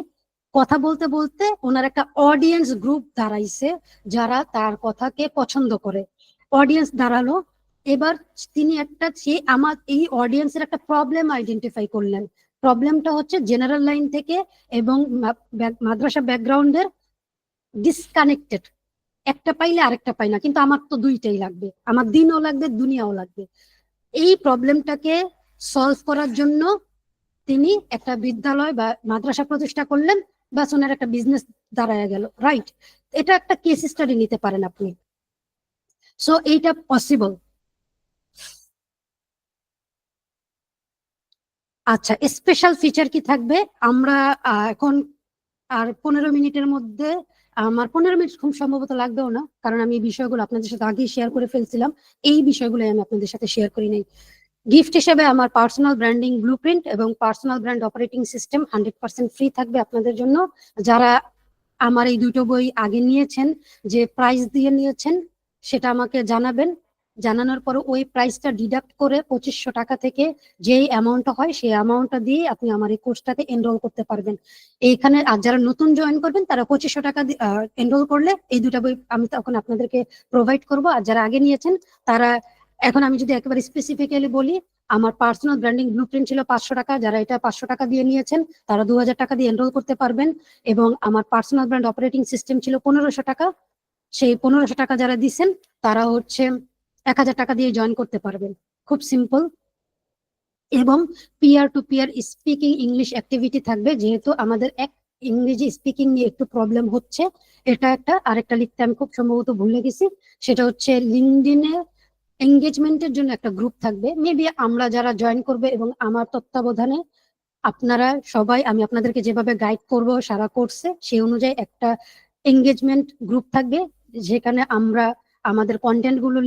Speaker 1: কথা বলতে বলতে ওনার একটা অডিয়েন্স গ্রুপ দাঁড়াইছে যারা তার কথাকে পছন্দ করে। অডিয়েন্স দাঁড়ালো। এবার তিনি একটা আমার এই অডিয়েন্সের একটা প্রবলেম আইডেন্টিফাই করলেন। প্রবলেমটা হচ্ছে জেনারেল লাইন থেকে এবং মাদ্রাসা ব্যাকগ্রাউন্ডের ডিসকানেক্টেড। একটা পাইলে আরেকটা পাই না, কিন্তু আমার তো দুইটাই লাগবে, আমার দিনও লাগবে দুনিয়াও লাগবে। এই প্রবলেমটাকে সলভ করার জন্য তিনি একটা বিদ্যালয় বা মাদ্রাসা প্রতিষ্ঠা করলেন, বা ওনার একটা বিজনেস দাঁড়ায় গেল। রাইট, এটা একটা কেস স্টাডি নিতে পারেন আপনি। সো এইটা পসিবল। আচ্ছা, স্পেশাল ফিচার কি থাকবে? আমরা এখন আর 15 মিনিটের মধ্যে আমার 15 মিনিট খুব সম্ভবত লাগবেও না, কারণ আমি এই বিষয়গুলো আপনাদের সাথে আগেই শেয়ার করে ফেলছিলাম। এই বিষয়গুলো আমি আপনাদের সাথে শেয়ার করি নাই। গিফট হিসেবে আমার পার্সোনাল ব্র্যান্ডিং ব্লুপ্রিন্ট এবং personal brand operating system 100% free থাকবে আপনাদের জন্য। যারা আমার এই দুটো বই আগে নিয়েছেন, যে প্রাইস দিয়ে নিয়েছেন, সেটা আমাকে জানাবেন। জানানোর পরে ওই প্রাইসটা ডিডাক্ট করে 2500 টাকা থেকে যেই অ্যামাউন্টটা হয় সেই অ্যামাউন্টটা দিয়ে আপনি আমার এই কোর্সটাতে এনরোল করতে পারবেন। এইখানে আর যারা নতুন জয়েন করবেন তারা 2500 টাকা এনরোল করলে এই দুটা বই আমি তখন আপনাদেরকে প্রোভাইড করব। আর যারা আগে নিয়েছেন তারা, এখন আমি যদি একেবারে স্পেসিফিক্যালি বলি, আমার পার্সোনাল ব্র্যান্ডিং ব্লুপ্রিন্ট ছিল 500 টাকা, যারা এটা 500 টাকা দিয়ে নিয়েছেন তারা 2000 টাকা দিয়ে এনরোল করতে পারবেন। এবং আমার পার্সোনাল ব্র্যান্ড অপারেটিং সিস্টেম ছিল 1500 টাকা, সেই 1500 টাকা যারা দিচ্ছেন তারা হচ্ছে 1000 টাকা দিয়ে জয়েন করতে পারবেন। খুব সিম্পল। এবং peer to peer speaking English activity থাকবে, যেহেতু আমাদের ইংরেজি স্পিকিং নিয়ে একটু প্রবলেম হচ্ছে। এটা একটা, আরেকটা লিখতে আমি খুব সম্ভবত ভুলে গেছি, সেটা হচ্ছে লিঙ্কডইনে এঙ্গেজমেন্টের জন্য একটা গ্রুপ থাকবে। মেবি আমরা যারা জয়েন করবে এবং আমার তত্ত্বাবধানে আপনারা সবাই, আমি আপনাদেরকে যেভাবে গাইড করব সারা কোর্সে, সেই অনুযায়ী একটা এঙ্গেজমেন্ট গ্রুপ থাকবে, যেখানে আমরা আমাদের কন্টেন্ট গুলো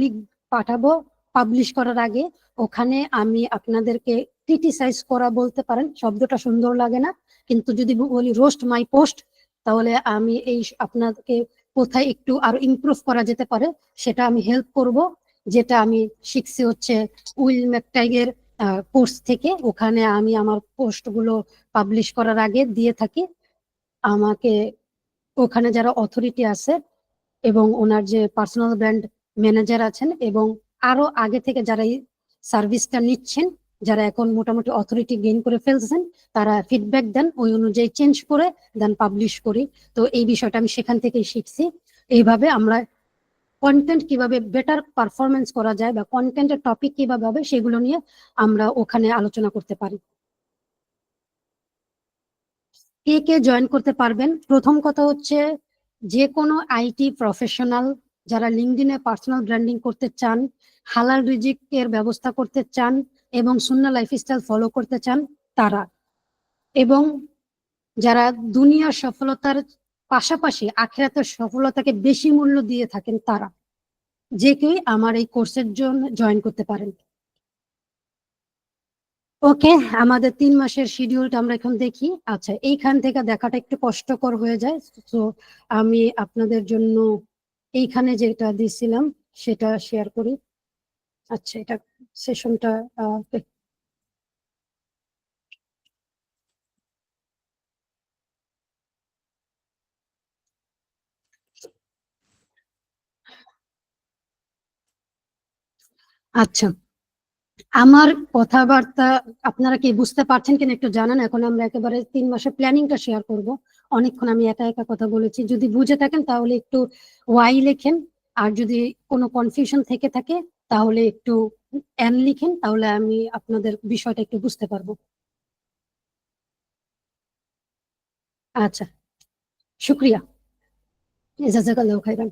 Speaker 1: পাঠাবো পাবলিশ করার আগে। ওখানে আমি আপনাদেরকে ক্রিটিসাইজ করা বলতে পারেন, শব্দটা সুন্দর লাগে না, কিন্তু যদি বলি রোস্ট মাই পোস্ট, তাহলে আমি এই আপনাকে কোথায় একটু আরো ইমপ্রুভ করা যেতে পারে সেটা আমি হেল্প করব। যেটা আমি শিখছি হচ্ছে উইল ম্যাকটাইগের কোর্স থেকে। ওখানে আমি আমার পোস্ট গুলো পাবলিশ করার আগে দিয়ে থাকি। আমাকে ওখানে যারা অথরিটি আছে এবং ওনার যে পার্সোনাল ব্র্যান্ড ম্যানেজার আছেন এবং আরো আগে থেকে যারা এই সার্ভিসটা নিচ্ছেন, যারা এখন মোটামুটি অথরিটি গেইন করে ফেলছেন, তারা ফিডব্যাক দেন, ওই অনুযায়ী চেঞ্জ করে দেন পাবলিশ করি। তো এই বিষয়টা আমি সেখান থেকেই শিখছি। এইভাবে আমরা কন্টেন্ট কিভাবে বেটার পারফরমেন্স করা যায় বা কন্টেন্টের টপিক কিভাবে হবে সেগুলো নিয়ে আমরা ওখানে আলোচনা করতে পারি। কে কে জয়েন করতে পারবেন? প্রথম কথা হচ্ছে, যে কোনো আইটি প্রফেশনাল যারা লিঙ্কডইনে পার্সোনাল ব্র্যান্ডিং করতে চান, হালাল রিজিকের ব্যবস্থা করতে চান এবং সুন্নাহ লাইফস্টাইল ফলো করতে চান তারা, এবং যারা দুনিয়ার সফলতার পাশাপাশি আখিরাতের সফলতাকে বেশি মূল্য দিয়ে থাকেন তারা, যে কেউ আমার এই কোর্সের জন্য জয়েন করতে পারেন। ওকে, আমাদের 3 মাসের শিডিউলটা আমরা এখন দেখি। আচ্ছা, এইখান থেকে দেখাটা একটু কষ্টকর হয়ে যায়, তো আমি আপনাদের জন্য এইখানে যেটা দিছিলাম সেটা শেয়ার করি। আচ্ছা, এটা সেশনটা আচ্ছা, আমার কথাবার্তা আপনারা কি বুঝতে পারছেন কিনা একটু জানান। এখন আমরা একেবারে 3 মাসের প্ল্যানিংটা শেয়ার করব। অনেকক্ষণ আমি একা একা কথা বলেছি, যদি বুঝে থাকেন তাহলে একটু ওয়াই লেখেন, আর যদি কোনো কনফিউশন থেকে থাকে তাহলে একটু এন লিখেন, তাহলে আমি আপনাদের বিষয়টা একটু বুঝতে পারবো। আচ্ছা, শুক্রিয়া, জাযাকাল্লাহু খাইরান।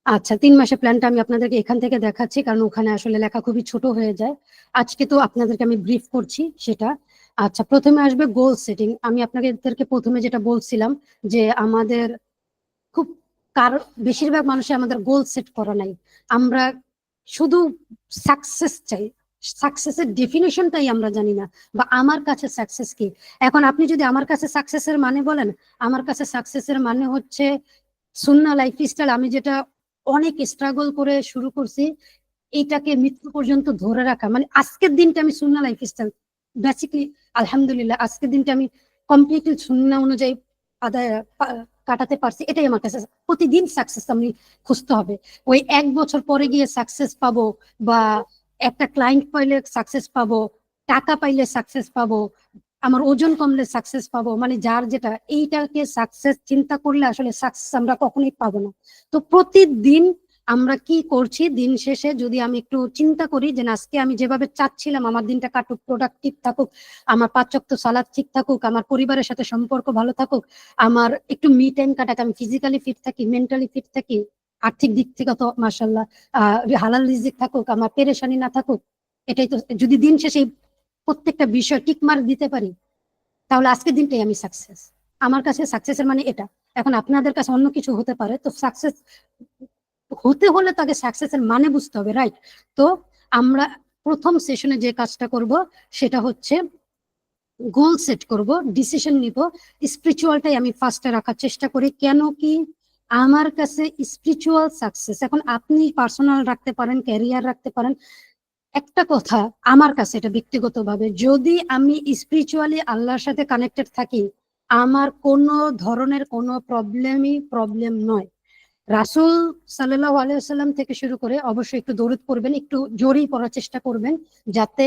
Speaker 1: আচ্ছা, 3 মাসের প্ল্যানটা আমি আপনাদেরকে এখান থেকে দেখাচ্ছি, কারণ ওখানে আসলে লেখা খুবই ছোট হয়ে যায়। আজকে তো আপনাদেরকে আমি ব্রিফ করছি সেটা। আচ্ছা, প্রথমে আসবে গোল সেটিং। আমি আপনাদেরকে প্রথমে যেটা বলছিলাম যে আমাদের খুব বেশিরভাগ মানুষের আমাদের গোল সেট করা নাই। আমরা শুধু সাকসেস চাই, সাকসেসের ডেফিনেশনটাই আমরা জানি না, বা আমার কাছে সাকসেস কি। এখন আপনি যদি আমার কাছে সাকসেসের মানে বলেন, আমার কাছে সাকসেসের মানে হচ্ছে সুন্নাহ লাইফস্টাইল, আমি যেটা অনেক স্ট্রাগল করে শুরু করছি, এটাকে মৃত্যু পর্যন্ত ধরে রাখা। মানে আজকের দিনটা আমি সুন্নাহ লাইফস্টাইল বেসিকলি, আলহামদুলিল্লাহ, আজকের দিনটা আমি কমপ্লিটলি সুন্নাহ অনুযায়ী আদায় কাটাতে পারছি, এটাই আমার কাছে। প্রতিদিন সাকসেস আমি খুঁজতে হবে। ওই 1 বছর পরে গিয়ে সাকসেস পাবো, বা একটা ক্লায়েন্ট পাইলে সাকসেস পাবো, টাকা পাইলে সাকসেস পাবো, আমার ওজন কমলে সাকসেস পাবো, মানে যার যেটা, এইটাকে সাকসেস চিন্তা করলে আসলে সাকসেস আমরা কখনোই পাবো না। তো প্রতিদিন আমরা কি করছি, দিন শেষে যদি আমি একটু চিন্তা করি যে আজকে আমি যেভাবে চাচ্ছিলাম আমার দিনটা কাটুক, প্রোডাক্টিভ থাকুক, আমার 5 ওয়াক্ত সালাত ঠিক থাকুক, আমার পরিবারের সাথে সম্পর্ক ভালো থাকুক, আমার একটু মি টাইম কাটাক, আমি ফিজিক্যালি ফিট থাকি, মেন্টালি ফিট থাকি, আর্থিক দিক থেকে তো মাশাআল্লাহ হালাল রিজিক থাকুক, আমার পেরেশানি না থাকুক, এটাই তো। যদি দিন শেষে প্রত্যেকটা বিষয় টিক মার্ক দিতে পারি, তাহলে আজকের দিনটাই আমি সাকসেস। আমার কাছে সাকসেসের মানে এটা। এখন আপনাদের কাছে অন্য কিছু হতে পারে, তো সাকসেস হতে হলে তাকে সাকসেসের মানে বুঝতে হবে, রাইট? তো আমরা প্রথম সেশনে যে কাজটা করব সেটা হচ্ছে গোল সেট করব, ডিসিশন নিব। স্পিরিচুয়ালটাই আমি ফার্স্টে রাখার চেষ্টা করি, কেন কি আমার কাছে স্পিরিচুয়াল সাকসেস, এখন আপনি পার্সোনাল রাখতে পারেন, ক্যারিয়ার রাখতে পারেন, একটা কথা আমার কাছে এটা ব্যক্তিগতভাবে, যদি আমি স্পিরিচুয়ালি আল্লাহর সাথে কানেক্টেড থাকি, আমার কোনো ধরনের কোনো প্রবলেম নয়। রাসূল সাল্লাল্লাহু আলাইহি ওয়াসাল্লাম থেকে শুরু করে অবশ্যই একটু দরুদ পড়বেন, একটু জোরেই পড়ার চেষ্টা করবেন, যাতে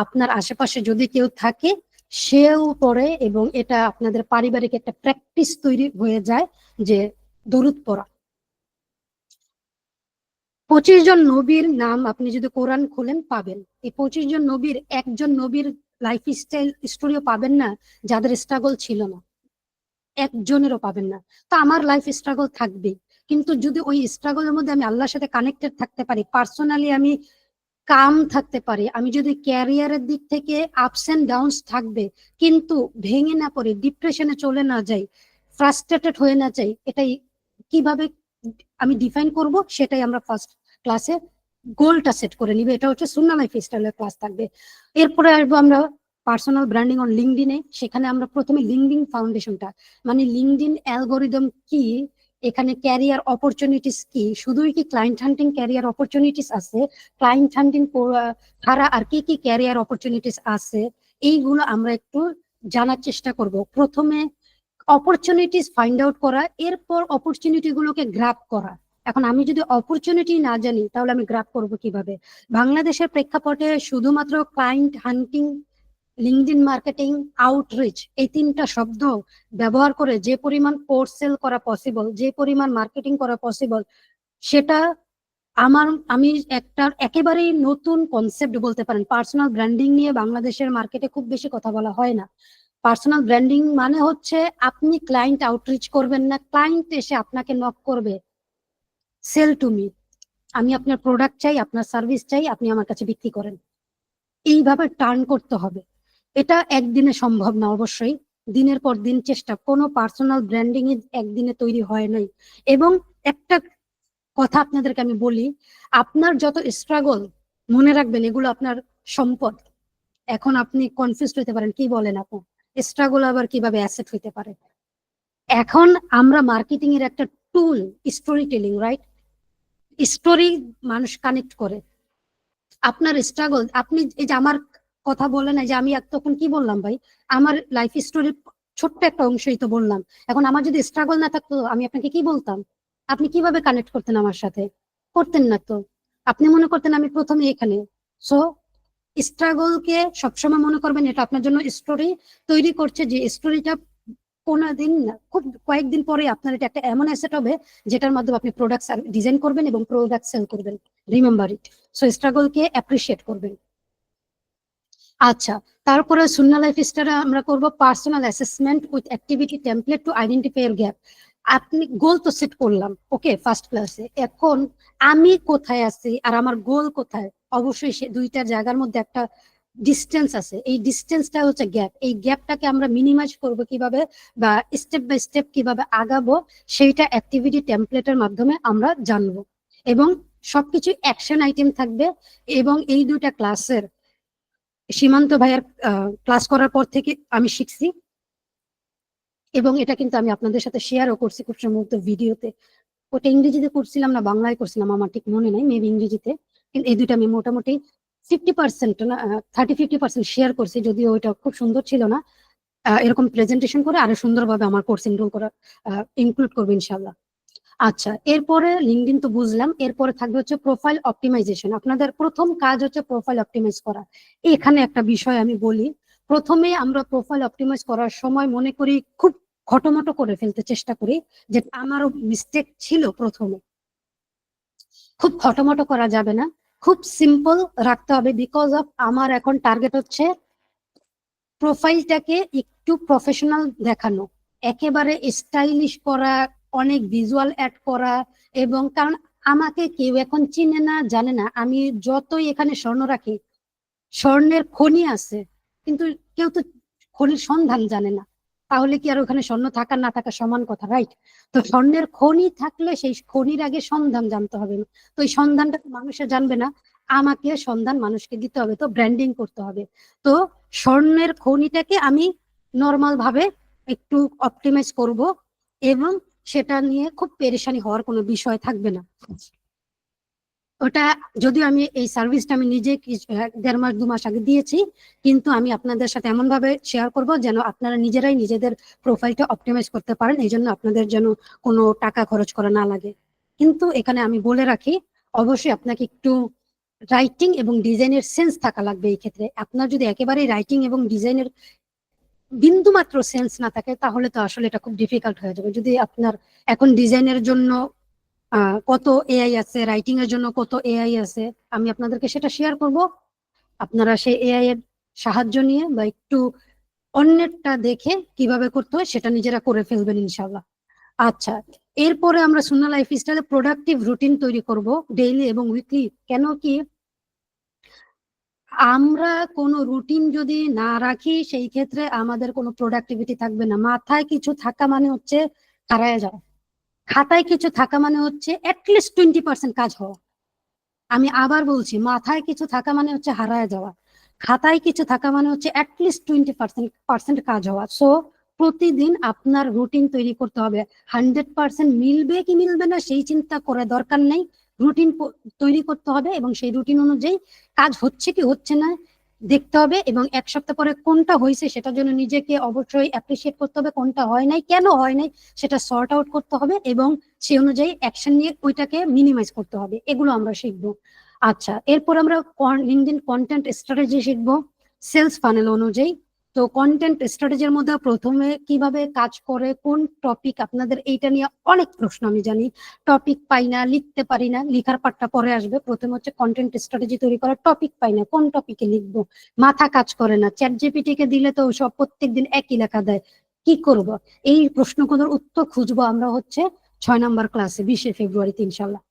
Speaker 1: আপনার আশেপাশে যদি কেউ থাকে সেও পড়ে, এবং এটা আপনাদের পারিবারিক একটা প্র্যাকটিস তৈরি হয়ে যায় যে দরুদ পড়া। 25 জন নবীর নাম আপনি যদি কোরআন খোলেন পাবেন। এই 25 জন নবীর একজন নবীর লাইফ স্টাইল স্টোরিও পাবেন না যাদের স্ট্রাগল ছিল না, একজনেরও পাবেন না। তো আমার লাইফ স্ট্রাগল থাকবে, কিন্তু যদি ওই স্ট্রাগলের মধ্যে আমি আল্লাহর সাথে কানেক্টেড থাকতে পারি, পার্সোনালি আমি কাম থাকতে পারি, আমি যদি ক্যারিয়ারের দিক থেকে আপস এন্ড ডাউনস থাকবে কিন্তু ভেঙে না পড়ে, ডিপ্রেশনে চলে না যাই, ফ্রাস্ট্রেটেড হয়ে না যাই, এটাই কিভাবে আমি ডিফাইন করব সেটাই আমরা ফার্স্ট ক্লাসে গোলটা সেট করে নিবে। এটা হচ্ছে সুন্নাহ লাইফ স্টাইলের ক্লাস থাকবে। এরপরে আসবো আমরা পার্সোনাল ব্র্যান্ডিং অন লিঙ্কডিনে। সেখানে আমরা প্রথমে লিঙ্কডিন ফাউন্ডেশনটা, মানে লিঙ্কডিন অ্যালগোরিদম কি, এখানে ক্যারিয়ার অপরচুনিটিস কি, শুধুই কি ক্লায়েন্ট হান্টিং ক্যারিয়ার অপরচুনিটিস আছে, ক্লায়েন্ট হান্টিং ছাড়া আর কি কি ক্যারিয়ার অপরচুনিটিস আছে, এইগুলো আমরা একটু জানার চেষ্টা করব। প্রথমে অপরচুনিটিস ফাইন্ড আউট করা, এরপর অপরচুনিটি গুলোকে গ্র্যাব করা। এখন আমি যদি অপরচুনিটি না জানি তাহলে আমি গ্র্যাব করব কিভাবে? বাংলাদেশের প্রেক্ষাপটে শুধুমাত্র ক্লায়েন্ট হান্টিং, লিঙ্কডইন মার্কেটিং, আউটরিচ, এই তিনটা শব্দ ব্যবহার করে যে পরিমাণ কোর্স সেল করা পসিবল, যে পরিমাণ মার্কেটিং করা পসিবল, সেটা আমি একটা একেবারেই নতুন কনসেপ্ট বলতে পারেন। পার্সোনাল ব্র্যান্ডিং নিয়ে বাংলাদেশের মার্কেটে খুব বেশি কথা বলা হয় না। পার্সোনাল ব্র্যান্ডিং মানে হচ্ছে আপনি ক্লায়েন্ট আউটরিচ করবেন না, ক্লায়েন্ট এসে আপনাকে নক করবে, সেল টু মি, আমি আপনার প্রোডাক্ট চাই, আপনার সার্ভিস চাই, আপনি আমার কাছে বিক্রি করেন। এইভাবে টার্ন করতে হবে। এটা একদিনে সম্ভব না, অবশ্যই দিনের পর দিন চেষ্টা, কোনো পার্সোনাল ব্র্যান্ডিং একদিনে তৈরি হয় নাই। এবং একটা কথা আপনাদেরকে আমি বলি, আপনার যত স্ট্রাগল, মনে রাখবেন এগুলো আপনার সম্পদ। এখন আপনি কনফিউজ হতে পারেন, কি বলেন আপু, স্ট্রাগল আবার কিভাবে অ্যাসেট হইতে পারে? এখন আমরা মার্কেটিং এর একটা টুল স্টোরি টেলিং, রাইট? স্টোরি মানুষ কানেক্ট করে। আপনার স্ট্রাগল, আপনি এই যে আমার কথা বলেন, এই যে আমি তখন কি বললাম ভাই, আমার লাইফ স্টোরির ছোট্ট একটা অংশই তো বললাম। এখন আমার যদি স্ট্রাগল না থাকতো আমি আপনাকে কি বলতাম? আপনি কিভাবে কানেক্ট করতেন আমার সাথে? করতেন না তো। আপনি মনে করতেন আমি প্রথমে এখানে। সো স্ট্রাগলকে সবসময় মনে করবেন এটা আপনার জন্য স্টোরি তৈরি করছে, যে স্টোরিটা কোনোদিন না, খুব কয়েকদিন পরে আপনার এটা একটা এমন অ্যাসেট হবে যেটার মাধ্যমে আপনি প্রোডাক্ট ডিজাইন করবেন এবং প্রোডাক্ট সেল করবেন। Remember it. সো স্ট্রাগলকে অ্যাপ্রিসিয়েট করবেন। আচ্ছা, তারপরে সুন্নাহ লাইফ স্টাইলে আমরা করব personal assessment with activity template to identify এর গ্যাপ। আপনি গোল তো সেট করলাম, ওকে, ফার্স্ট ক্লাসে। এখন আমি কোথায় আছি আর আমার গোল কোথায়, অবশ্যই সে দুইটার জায়গার মধ্যে একটা ডিস্টেন্স আছে। এই ডিস্টেন্সটা হচ্ছে গ্যাপ। এই গ্যাপটাকে আমরা মিনিমাইজ করব কিভাবে, বা স্টেপ বাই স্টেপ কিভাবে আগাবো, সেইটা অ্যাক্টিভিটি টেমপ্লেটের মাধ্যমে আমরা জানবো। এবং সবকিছু অ্যাকশন আইটেম থাকবে। এবং এই দুইটা ক্লাসের, সীমান্ত ভাইয়ার ক্লাস করার পর থেকে আমি শিখছি, এবং এটা কিন্তু আমি আপনাদের সাথে শেয়ারও করছি খুব সম্ভবত ভিডিওতে। ওটা ইংরেজিতে করছিলাম না বাংলায় করছিলাম আমার ঠিক মনে নাই, মেবি ইংরেজিতে। কিন্তু এই দুটো আমি মোটামুটি 50% না 30-50% শেয়ার করছি, যদিও ওইটা খুব সুন্দর ছিল না। এরকম প্রেজেন্টেশন করে আরো সুন্দরভাবে আমার কোর্স ইনরোল করা ইনক্লুড করবো ইনশাল্লাহ। আচ্ছা, এরপরে লিঙ্কডইন তো বুঝলাম, এরপরে থাকবে হচ্ছে প্রোফাইল অপটিমাইজেশন। আপনাদের প্রথম কাজ হচ্ছে প্রোফাইল অপটিমাইজ করা। এখানে একটা বিষয় আমি বলি, প্রথমে আমরা প্রোফাইল অপটিমাইজ করার সময় মনে করি খুব খটোমটো করে ফেলতে চেষ্টা করি, যে আমারও মিস্টেক ছিল প্রথমে। খুব খটোমটো করা যাবে না, খুব সিম্পল রাখতে হবে। বিকজ অফ আমার এখন টার্গেট হচ্ছে প্রোফাইলটাকে একটু প্রফেশনাল দেখানো, একেবারে স্টাইলিশ করা, অনেক ভিজুয়াল অ্যাড করা। এবং কারণ আমাকে কেউ এখন চিনে না, জানে না, আমি যতই এখানে স্বর্ণ রাখি, স্বর্ণের খনি আছে কিন্তু কেউ তো খনির সন্ধান জানে না। তাহলে কি আর ওখানে স্বর্ণ থাকা না থাকা সমান কথা, রাইট? তো স্বর্ণের খনি থাকলে সেই খনির আগে সন্ধান জানতে হবে। তো এই সন্ধানটা মানুষে জানবে না, আমাকে সন্ধান মানুষকে দিতে হবে, তো ব্র্যান্ডিং করতে হবে। তো স্বর্ণের খনিটাকে আমি নর্মাল ভাবে একটু অপটিমাইজ করব, এবং সেটা নিয়ে খুব পেরেশানি হওয়ার কোনো বিষয় থাকবে না। ওটা যদিও আমি এই সার্ভিসটা আমি নিজে 1.5 মাস 2 মাস আগে দিয়েছি, কিন্তু আমি আপনাদের সাথে এমন ভাবে শেয়ার করব যেন আপনারা নিজেরাই নিজেদের প্রোফাইলটা অপটিমাইজ করতে পারেন, এই জন্য আপনাদের যেন কোনো টাকা খরচ করা না লাগে। কিন্তু এখানে আমি বলে রাখি, অবশ্যই আপনাকে একটু রাইটিং এবং ডিজাইনের সেন্স থাকা লাগবে। এই ক্ষেত্রে আপনার যদি একেবারেই রাইটিং এবং ডিজাইনের বিন্দু মাত্র সেন্স না থাকে, তাহলে তো আসলে এটা খুব ডিফিকাল্ট হয়ে যাবে। যদি আপনার এখন ডিজাইনের জন্য কত এআই আছে, রাইটিং এর জন্য কত এআই আছে, আমি আপনাদেরকে সেটা শেয়ার করব। আপনারা সেই এআই এর সাহায্য নিয়ে বা একটু অন্যেরটা দেখে কিভাবে করতে হয় সেটা নিজেরা করে ফেলবেন ইনশাল্লাহ। আচ্ছা, এরপরে আমরা সুন্নাহ লাইফস্টাইলে প্রোডাক্টিভ রুটিন তৈরি করব ডেইলি এবং উইকলি। কেন কি আমরা কোনো রুটিন যদি না রাখি, সেই ক্ষেত্রে আমাদের কোনো প্রোডাক্টিভিটি থাকবে না। মাথায় কিছু থাকা মানে হচ্ছে হারায় যাওয়া, খাতায় কিছু থাকা মানে হচ্ছে অ্যাটলিস্ট 20% কাজ হওয়া। আমি আবার বলছি, মাথায় কিছু থাকা মানে হচ্ছে হারায় যাওয়া, খাতায় কিছু থাকা মানে হচ্ছে অ্যাটলিস্ট 20% কাজ হওয়া। সো প্রতিদিন আপনার রুটিন তৈরি করতে হবে। 100% মিলবে কি মিলবে না সেই চিন্তা করে দরকার নেই, রুটিন তৈরি করতে হবে এবং সেই রুটিন অনুযায়ী কাজ হচ্ছে কি হচ্ছে না দেখতে হবে, এবং 1 সপ্তাহ পরে কোনটা হয়েছে সেটার জন্য নিজেকে অবশ্যই অ্যাপ্রিসিয়েট করতে হবে, কোনটা হয় নাই, কেন হয় নাই সেটা সর্ট আউট করতে হবে, এবং সেই অনুযায়ী অ্যাকশন নিয়ে ওইটাকে মিনিমাইজ করতে হবে। এগুলো আমরা শিখবো। আচ্ছা, এরপর আমরা লিঙ্কডইন কন্টেন্ট স্ট্র্যাটেজি শিখবো সেলস ফানেল অনুযায়ী। তো কন্টেন্ট স্ট্র্যাটেজির মধ্যে প্রথমে কিভাবে কাজ করে, কোন টপিক, আপনাদের এইটা নিয়ে অনেক প্রশ্ন আমি জানি, টপিক পাই না, লিখতে পারি না, লিখার পার্টটা পরে আসবে। প্রথমে হচ্ছে কন্টেন্ট স্ট্র্যাটেজি তৈরি করা, টপিক পাই না, কোন টপিকে লিখবো, মাথা কাজ করে না, চ্যাট জিপিটি কে দিলে তো সব প্রত্যেকদিন একই লেখা দেয়, কি করব? এই প্রশ্নগুলোর উত্তর খুঁজবো আমরা হচ্ছে 6 নম্বর ক্লাসে 20 ফেব্রুয়ারিতে ইনশাল্লাহ।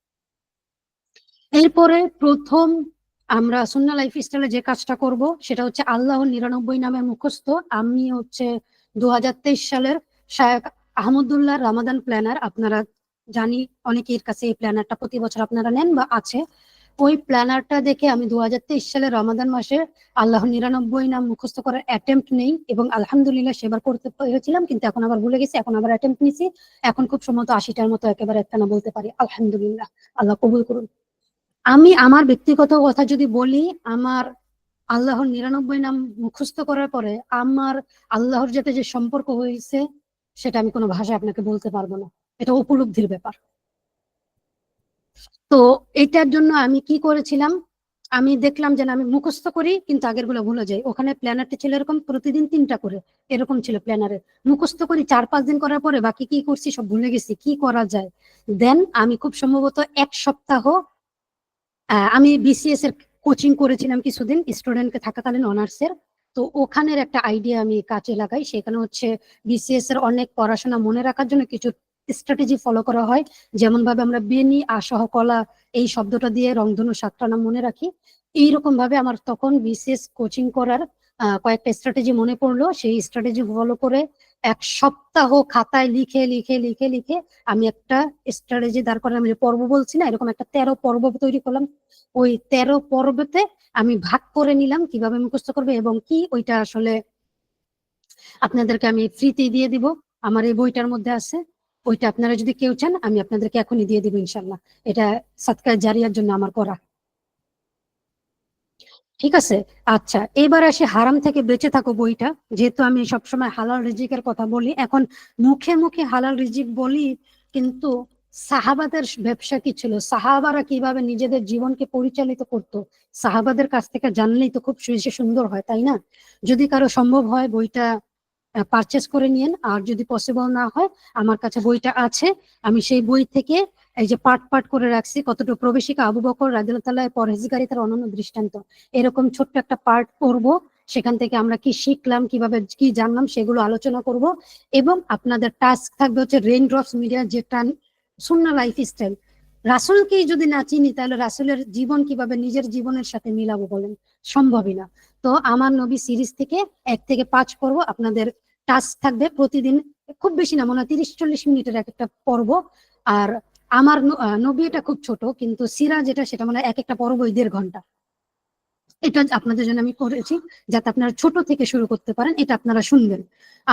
Speaker 1: এরপরে প্রথম আমরা সুন্নাহ লাইফস্টাইলে যে কাজটা করব সেটা হচ্ছে আল্লাহর 99 নামে মুখস্থ। আমি হচ্ছে 2023 সালের শায়খ আহমদুল্লাহ রামাদান প্ল্যানার, আপনারা জানি অনেকের কাছে এই প্ল্যানারটা প্রতি বছর আপনারা নেন বা আছে। ওই প্ল্যানারটা দেখে আমি 2023 সালের রমাদান মাসে আল্লাহর 99 নাম মুখস্থ করার অ্যাটেম্প্ট নেই, এবং আলহামদুলিল্লাহ সেবার করতে পেরেছিলাম, কিন্তু এখন আবার ভুলে গেছি, এখন আবার অ্যাটেম্প্ট নিছি। এখন খুব সম্ভবত 80টার মতো একেবারে একটানা বলতে পারি। আলহামদুলিল্লাহ, আল্লাহ কবুল করুন। আমি আমার ব্যক্তিগত কথা যদি বলি, আমার আল্লাহর 99 নাম মুখস্থ করার পরে আমার আল্লাহর সাথে যে সম্পর্ক হয়েছে সেটা আমি কোনো ভাষায় আপনাকে বলতে পারবো না, এটা উপলব্ধির ব্যাপার। তো এটার জন্য আমি কি করেছিলাম, আমি দেখলাম যে আমি মুখস্থ করি কিন্তু আগের গুলো ভুলে যাই। ওখানে প্ল্যানারটা ছিল এরকম, প্রতিদিন 3টা করে এরকম ছিল প্ল্যানারে, মুখস্থ করি 4-5 দিন করার পরে বাকি কি করছি সব ভুলে গেছি, কি করা যায়। দেন আমি খুব সম্ভবত 1 সপ্তাহ আমি বিসিএস এর কোচিং করেছিলাম কিছুদিন স্টুডেন্টকে থাকাকালীন অনার্সের। তো ওখানের একটা আইডিয়া আমি কাজে লাগাই। সেখানে হচ্ছে বিসিএস এর অনেক পড়াশোনা মনে রাখার জন্য কিছু স্ট্র্যাটেজি ফলো করা হয়, যেমন ভাবে আমরা বেনি আসহ কলা এই শব্দটা দিয়ে রংধনু 7টা নাম মনে রাখি। এইরকম ভাবে আমার তখন বিসিএস কোচিং করার কয়েকটা স্ট্র্যাটেজি মনে পড়লো। সেই স্ট্র্যাটেজি ফলো করে 1 সপ্তাহ খাতায় লিখে লিখে লিখে লিখে আমি একটা স্ট্র্যাটেজি দাঁড় করালাম। আমি পর্ব বলছি না, এরকম একটা 13 পর্ব তৈরি করলাম। ওই 13 পর্বতে আমি ভাগ করে নিলাম কিভাবে মুখস্থ করবে এবং কি, ওইটা আসলে আপনাদেরকে আমি ফ্রিতে দিয়ে দিব, আমার এই বইটার মধ্যে আছে। ওইটা আপনারা যদি কেউ চান আমি আপনাদেরকে এখনই দিয়ে দিব ইনশাল্লাহ। এটা সাদকা জারিয়ার জন্য আমার করা, ঠিক আছে? আচ্ছা, এবার আসি হারাম থেকে বেঁচে থাকো বইটা। যেহেতু আমি সবসময় হালাল রিজিকের কথা বলি, এখন মুখে মুখে হালাল রিজিক বলি, কিন্তু সাহাবাদের ব্যবসা কি ছিল, সাহাবারা কিভাবে নিজেদের জীবনকে পরিচালিত করতো, সাহাবাদের কাছ থেকে জানলেই তো খুব সুন্দর হয়, তাই না? যদি কারো সম্ভব হয় বইটা পারচেস করে নিয়েন, আর যদি পসিবল না হয় আমার কাছে বইটা আছে, আমি সেই বই থেকে এই যে পার্ট পার্ট করে রাখছি, কতটুকু প্রবেশিকা, আবু বকর রাদিয়াল্লাহু তাআলা, পরহেজগারিতার অনন্য দৃষ্টান্ত, এরকম ছোট্ট একটা পার্ট পড়ব। সেখান থেকে আমরা কি শিখলাম, কিভাবে কি জানলাম সেগুলো আলোচনা করব। এবং আপনাদের টাস্ক থাকবে হচ্ছে রেইন ড্রপস মিডিয়া, যেটা সুন্নাহ লাইফস্টাইল। রাসূলকেই যদি না চিনি তাহলে রাসূলের জীবন কিভাবে নিজের জীবনের সাথে মিলাবো বলেন, সম্ভবই না। তো আমার নবী সিরিজ থেকে 1 থেকে 5 পর্ব আপনাদের টাস্ক থাকবে প্রতিদিন, খুব বেশি না, মনে হয় 30-40 মিনিটের এক একটা পর্ব। আর আমার নবী এটা খুব ছোট, কিন্তু সিরা যেটা সেটা মানে এক একটা পর্ব 1.5 ঘন্টা। এটা আপনাদের জন্য আমি করেছি যাতে আপনারা ছোট থেকে শুরু করতে পারেন, এটা আপনারা শুনবেন।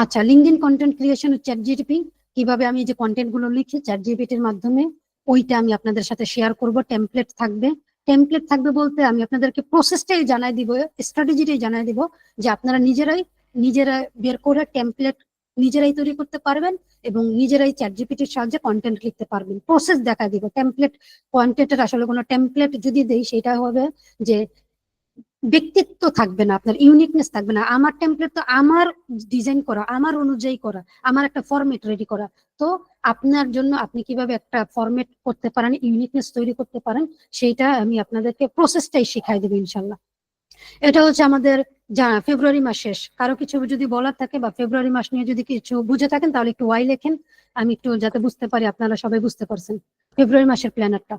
Speaker 1: আচ্ছা, LinkedIn content creation, chat GPT, কিভাবে আমি যে কন্টেন্ট গুলো লিখি চ্যাট জিপিটির মাধ্যমে, ওইটা আমি আপনাদের সাথে শেয়ার করব। টেমপ্লেট থাকবে, টেমপ্লেট থাকবে বলতে আমি আপনাদেরকে প্রসেসটাই জানাই দিব, স্ট্র্যাটেজিটাই জানাই দিব, যে আপনারা নিজেরা বের করে টেমপ্লেট নিজেরাই তৈরি করতে পারবেন এবং নিজেরাই চ্যাট জিপিটির সাহায্যে কন্টেন্ট লিখতে পারবেন। প্রসেস দেখা দিব। টেমপ্লেট কন্টেন্টের আসলে কোনো টেমপ্লেট যদি দেই সেটা হবে যে ব্যক্তিত্ব থাকবে না, আপনার ইউনিকনেস থাকবে না। আমার টেমপ্লেট তো আমার ডিজাইন করা, আমার অনুযায়ী করা, আমার একটা ফরম্যাট রেডি করা। তো আপনার জন্য আপনি কিভাবে একটা ফরম্যাট করতে পারেন, ইউনিকনেস তৈরি করতে পারেন, সেইটা আমি আপনাদেরকে প্রসেসটাই শিখাই দেবো ইনশাল্লাহ। এটা হচ্ছে আমাদের ফেব্রুয়ারি মাস শেষ। কারো কিছু যদি বলার থাকে বা ফেব্রুয়ারি মাস নিয়ে যদি কিছু বুঝে থাকেন তাহলে একটু ওয়াই লেখেন, আমি একটু যাতে বুঝতে পারি আপনারা সবাই বুঝতে পারছেন ফেব্রুয়ারি মাসের প্ল্যানারটা।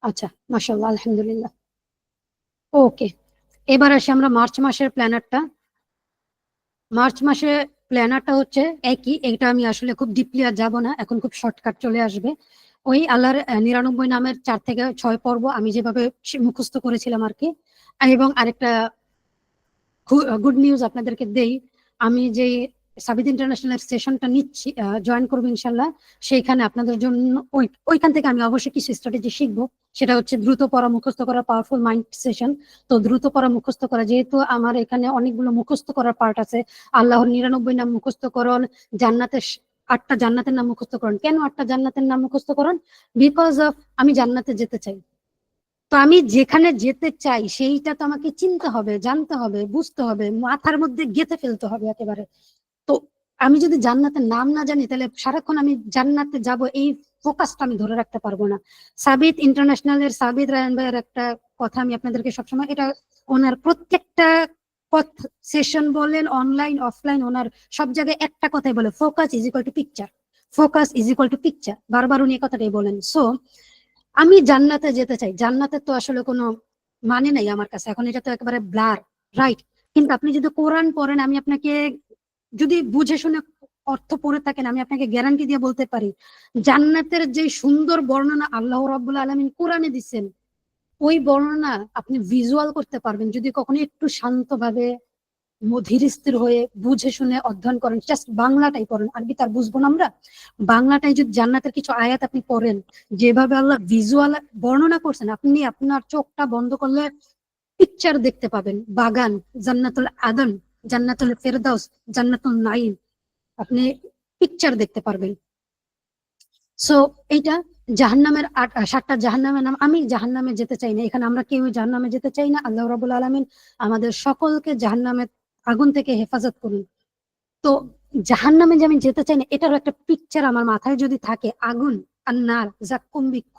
Speaker 1: আচ্ছা, মাশাআল্লাহ, আলহামদুলিল্লাহ। ওকে, এবার আসি আমরা মার্চ মাসের প্ল্যানারটা। মার্চ মাসে প্ল্যানারটা হচ্ছে একই, এটা আমি আসলে খুব ডিপলি আর যাবো না, এখন খুব শর্টকাট চলে আসবে। ওই আল্লাহর 99 নামের 4 থেকে 6 পর্ব আমি যেভাবে মুখস্থ করেছিলাম আর কি। এবং আরেকটা গুড নিউজ আপনাদেরকে দেই, আমি যে সাবিত ইন্টারন্যাশনাল সেশনটা নিচ্ছি, জয়েন করবো ইনশাল্লাহ, সেইখানে আপনাদের জন্য ওইখান থেকে আমি অবশ্যই কিছু স্ট্র্যাটেজি শিখবো। সেটা হচ্ছে দ্রুত পড়া মুখস্থ করা, পাওয়ারফুল মাইন্ড সেশন। তো দ্রুত পড়া মুখস্থ করা, যেহেতু আমার এখানে অনেকগুলো মুখস্থ করার পার্ট আছে। আল্লাহর 99 নাম মুখস্থ করুন, জান্নাতের 8টা জান্নাতের নাম মুখস্থ করুন। কেন 8টা জান্নাতের নাম মুখস্থ করুন? বিকজ অফ আমি জান্নাতে যেতে চাই। তো আমি যেখানে যেতে চাই সেইটা তো আমাকে চিনতে হবে, জানতে হবে, বুঝতে হবে, মাথার মধ্যে গেঁথে ফেলতে হবে একেবারে। তো আমি যদি জান্নাতের নাম না জানি তাহলে সারাক্ষণ আমি জান্নাতে যাব এই ফোকাসটা আমি ধরে রাখতে পারবো না। সাবিত ইন্টারন্যাশনালের সাবিত রায়ন ভাইয়ের একটা কথা আমি আপনাদেরকে সবসময়, এটা ওনার প্রত্যেকটা সেশন বলেন, অনলাইন অফলাইন, ওনার সব জায়গায় একটা কথাই বলে, focus is equal to picture, focus is equal to picture, বারবার উনি কথাটাই বলেন। সো আমি জান্নাতে যেতে চাই, জান্নাতের তো আসলে কোনো মানে নাই আমার কাছে এখন, এটা তো একেবারে ব্লার, রাইট? কিন্তু আপনি যদি কোরআন পড়েন, আমি আপনাকে যদি বুঝে শুনে অর্থ পড়ে থাকেন, আমি আপনাকে গ্যারান্টি দিয়ে বলতে পারি জান্নাতের যে সুন্দর বর্ণনা আল্লাহ রাব্বুল আলামিন কোরআনে দিচ্ছেন, ওই বর্ণনা আপনি ভিজুয়াল করতে পারবেন যদি কখনো একটু শান্তভাবে ধীর স্থির হয়ে বুঝে শুনে অধ্যয়ন করেন। জাস্ট বাংলাটাই পড়েন, আরবি তার বুঝবো না আমরা। বাংলাটাই যদি জান্নাতের কিছু আয়াত আপনি পড়েন, যেভাবে আল্লাহ ভিজুয়াল বর্ণনা করছেন, আপনি আপনার চোখটা বন্ধ করলে পিকচার দেখতে পাবেন। বাগান, জান্নাতুল আদন, জান্নাতুল ফেরদাউস, জান্নাতুল নাইম, আপনি পিকচার দেখতে পারবেন। সো এইটা জাহান্নামের 7টা জাহান্নামের নাম। আমি জাহান্নামে যেতে চাই না, এখানে আমরা কেউ জাহান্নামে যেতে চাই না। আল্লাহ রাব্বুল আলামিন আমাদের সকলকে জাহান্নামের আগুন থেকে হেফাজত করুন। তো জাহান্নামে যে আমি যেতে চাই না, এটার একটা পিকচার আমার মাথায় যদি থাকে, আগুন, আন্নার, জাক্কুম, বৃক্ষ,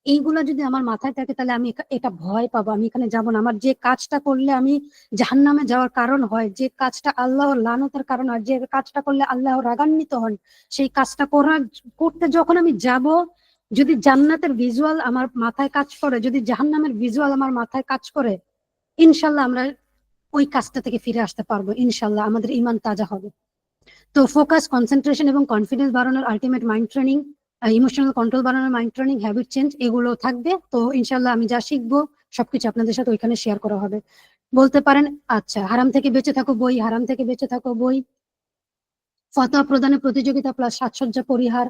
Speaker 1: এইগুলো যদি আমার মাথায় থাকে তাহলে আমি এটা ভয় পাবো, আমি এখানে যাব না। আমার যে কাজটা করলে আমি জাহান্নামে যাওয়ার কারণ হয়, যে কাজটা আল্লাহর লানতের কারণ হয়, যে কাজটা করলে আল্লাহ রাগান্বিত হন, সেই কাজটা করতে যখন আমি যাব, যদি জান্নাতের ভিজুয়াল আমার মাথায় কাজ করে, যদি জাহান্নামের ভিজুয়াল আমার মাথায় কাজ করে, ইনশাল্লাহ আমরা ওই কাজটা থেকে ফিরে আসতে পারবো, ইনশাল্লাহ আমাদের ইমান তাজা হবে। তো ফোকাস, কনসেন্ট্রেশন এবং কনফিডেন্স বাড়ানোর ultimate mind training, emotional control বাড়ানোর মাইন্ড ট্রেনিং, হ্যাবিট চেঞ্জ, এগুলো থাকবে। তো ইনশাল্লাহ আমি যা শিখবো সবকিছু আপনাদের সাথে ওইখানে শেয়ার করা হবে। বলতে পারেন আচ্ছা, হারাম থেকে বেঁচে থাকো বই, হারাম থেকে বেঁচে থাকো বই, ফতোয়া প্রদানের প্রতিযোগিতা প্লাস সাজসজ্জা পরিহার।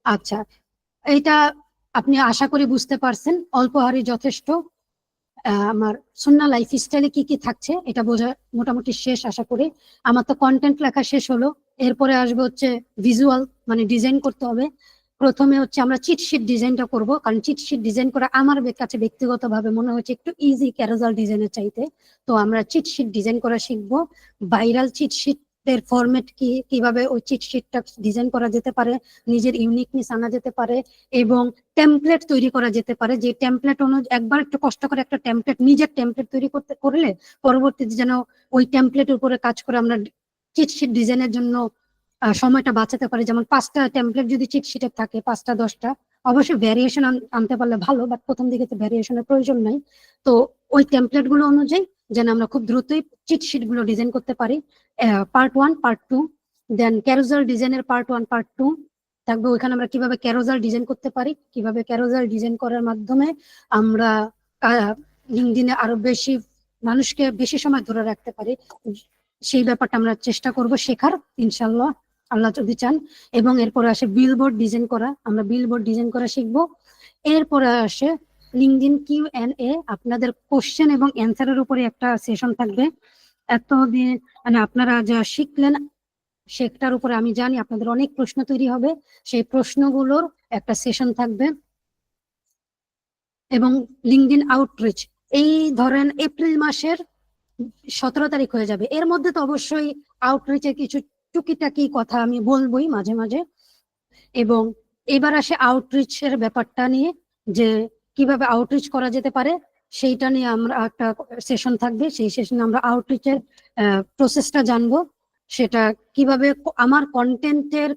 Speaker 1: আচ্ছা, এইটা আপনি আশা করি বুঝতে পারছেন, অল্প হারে যথেষ্ট। আমার সুন্নাহ লাইফ স্টাইলে কি কি থাকছে এটা বোঝা মোটামুটি শেষ আশা করি। আমার তো কন্টেন্ট লেখা শেষ হলো, এরপরে আসবে হচ্ছে ভিজুয়াল, মানে ডিজাইন করতে হবে। প্রথমে হচ্ছে আমরা চিটশিট ডিজাইনটা করব, কারণ চিটশিট ডিজাইন করা আমার কাছে ব্যক্তিগতভাবে মনে হচ্ছে একটু ইজি ক্যারোজাল ডিজাইনের চাইতে। তো আমরা চিটশিট ডিজাইন করা শিখবো। ভাইরাল চিটশিট এর ফরম্যাট কি, কিভাবে ওই চিটশিটটা ডিজাইন করা যেতে পারে, নিজের ইউনিকনেস আনা যেতে পারে, এবং টেমপ্লেট তৈরি করা যেতে পারে, যে টেমপ্লেট অনুযায়ী একবার একটু কষ্ট করে একটা টেমপ্লেট, নিজের টেমপ্লেট তৈরি করলে পরবর্তীতে যেন ওই টেমপ্লেটের উপরে কাজ করে আমরা চিটশিট ডিজাইনের জন্য সময়টা বাঁচাতে পারি। যেমন 5টা টেমপ্লেট যদি চিটশিটে থাকে, 5টা 10টা, অবশ্যই ভ্যারিয়েশন আনতে পারলে ভালো, বাট প্রথম দিকে তো ভ্যারিয়েশনের প্রয়োজন নাই। তো ওই টেমপ্লেট গুলো অনুযায়ী যেন আমরা খুব দ্রুতই চিট শিট গুলো ডিজাইন করতে পারি। পার্ট 1, পার্ট 2, দেন ক্যারোজাল ডিজাইনের পার্ট 1, পার্ট 2 থাকবে। ওইখানে আমরা কিভাবে ক্যারোজাল ডিজাইন করতে পারি, কিভাবে ক্যারোজাল ডিজাইন করার মাধ্যমে আমরা লিঙ্কডইনে আরো বেশি মানুষকে বেশি সময় ধরে রাখতে পারি, সেই ব্যাপারটা আমরা চেষ্টা করব শেখার, ইনশাল্লাহ, আল্লাহ যদি চান। এবং এরপরে আসে বিলবোর্ড ডিজাইন করা, আমরা বিলবোর্ড ডিজাইন করা শিখবো। এরপরে আসে লিঙ্কডইন Q&A, আপনাদের কোশ্চেন এবং অ্যান্সারের উপরে একটা সেশন থাকবে। এতদিন মানে আপনারা যা শিখলেন সেটার উপরে আমি জানি আপনাদের অনেক প্রশ্ন তৈরি হবে, সেই প্রশ্নগুলোর একটা সেশন থাকবে। এবং লিঙ্কডইন আউটরিচ, এই ধরেন এপ্রিল মাসের 17 তারিখ হয়ে যাবে, এর মধ্যে তো অবশ্যই আউটরিচের কিছু টুকিটাকি কথা আমি বলবোই মাঝে মাঝে। এবং এবার আসে আউটরিচের ব্যাপারটা নিয়ে, যে কিভাবে আউটরিচ করা যেতে পারে সেইটা নিয়ে আমরা একটা সেশন থাকবে। সেই সেশনে আমরা আউটরিচের প্রসেসটা জানবো, সেটা কিভাবে আমার কন্টেন্টের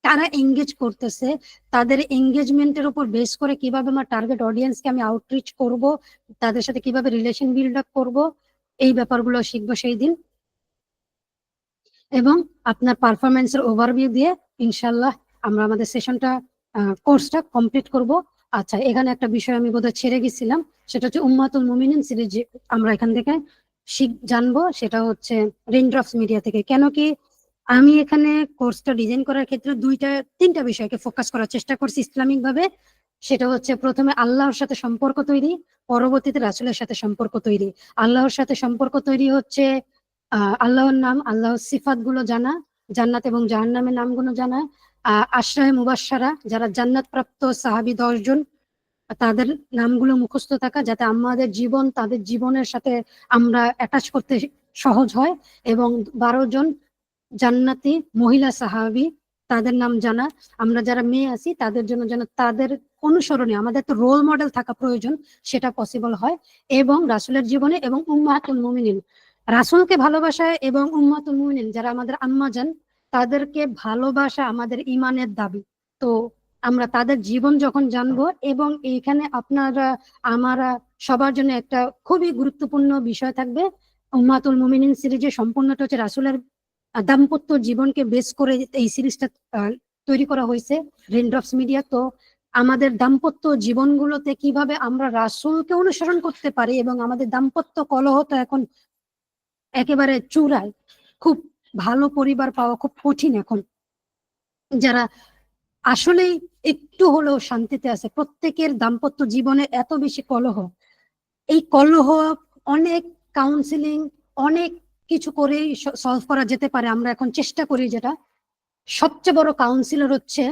Speaker 1: তারা এঙ্গেজ করতেছে, তাদের এঙ্গেজমেন্টের উপর বেস করে কিভাবে আমার টার্গেট অডিয়েন্সকে আমি আউটরিচ করব, তাদের সাথে কিভাবে রিলেশন বিল্ড আপ করবো, এই ব্যাপারগুলো শিখবো সেই দিন। এবং আপনার পারফরমেন্সের ওভারভিউ দিয়ে ইনশাল্লাহ আমরা আমাদের সেশনটা কোর্সটা কমপ্লিট করব। আচ্ছা, এখানে একটা বিষয় আমি বোধহয় ছেড়ে গেছিলাম, সেটা হচ্ছে উম্মাতুল মুমিনিন সিরিজ আমরা এখান থেকে জানবো, সেটা হচ্ছে রেইনড্রপস মিডিয়া থেকে। কেন কি আমি এখানে কোর্সটা ডিজাইন করার ক্ষেত্রে 2-3টা বিষয়কে ফোকাস করার চেষ্টা করছি ইসলামিক ভাবে। সেটা হচ্ছে প্রথমে আল্লাহর সাথে সম্পর্ক তৈরি, পরবর্তীতে রাসূলের সাথে সম্পর্ক তৈরি। আল্লাহর সাথে সম্পর্ক তৈরি হচ্ছে আল্লাহর নাম, আল্লাহর সিফাত গুলো জানা, জান্নাত এবং জাহান্নামের নামগুলো জানা, আশরায়ে মুবাশশারা যারা জান্নাত প্রাপ্ত সাহাবী 10 জন, তাদের নামগুলো মুখস্থ থাকা, যাতে আমাদের জীবন তাদের জীবনের সাথে আমরা অ্যাটাচ করতে সহজ হয়। এবং 12 জন জান্নাতি মহিলা সাহাবী, তাদের নাম জানা। আমরা যারা মেয়ে আছি তাদের জন্য যেন তাদের অনুসরণে আমাদের তো রোল মডেল থাকা প্রয়োজন, সেটা পসিবল হয়। এবং রাসূলের জীবনে এবং উম্মাহাতুল মুমিনিন, রাসূলকে ভালোবাসা এবং উম্মাতুল মুমিনিন যারা আমাদের আম্মা জান, তাদেরকে ভালোবাসা আমাদের ইমানের দাবি। তো আমরা তাদের জীবন যখন জানবো, এবং এইখানে আপনারা আমরা সবার জন্য একটা খুবই গুরুত্বপূর্ণ বিষয় থাকবে। উম্মাতুল মুমিনিন সিরিজে সম্পূর্ণটা হচ্ছে রাসূলের দাম্পত্য জীবনকে বেস করে এই সিরিজটা তৈরি করা হয়েছে রেইনড্রপস মিডিয়া। তো আমাদের দাম্পত্য জীবনগুলোতে কিভাবে আমরা রাসূলকে অনুসরণ করতে পারি, এবং আমাদের দাম্পত্য কলহ তো এখন একেবারে চূড়ায়, খুব ভালো পরিবার পাওয়া খুব কঠিন এখন, যারা আসলেই একটু হলেও শান্তিতে আছে। প্রত্যেকের দাম্পত্য জীবনে এত বেশি কলহ, এই কলহ অনেক কাউন্সিলিং, অনেক কিছু করেই সলভ করা যেতে পারে। আমরা এখন চেষ্টা করি, যেটা সবচেয়ে বড় কাউন্সিলর হচ্ছে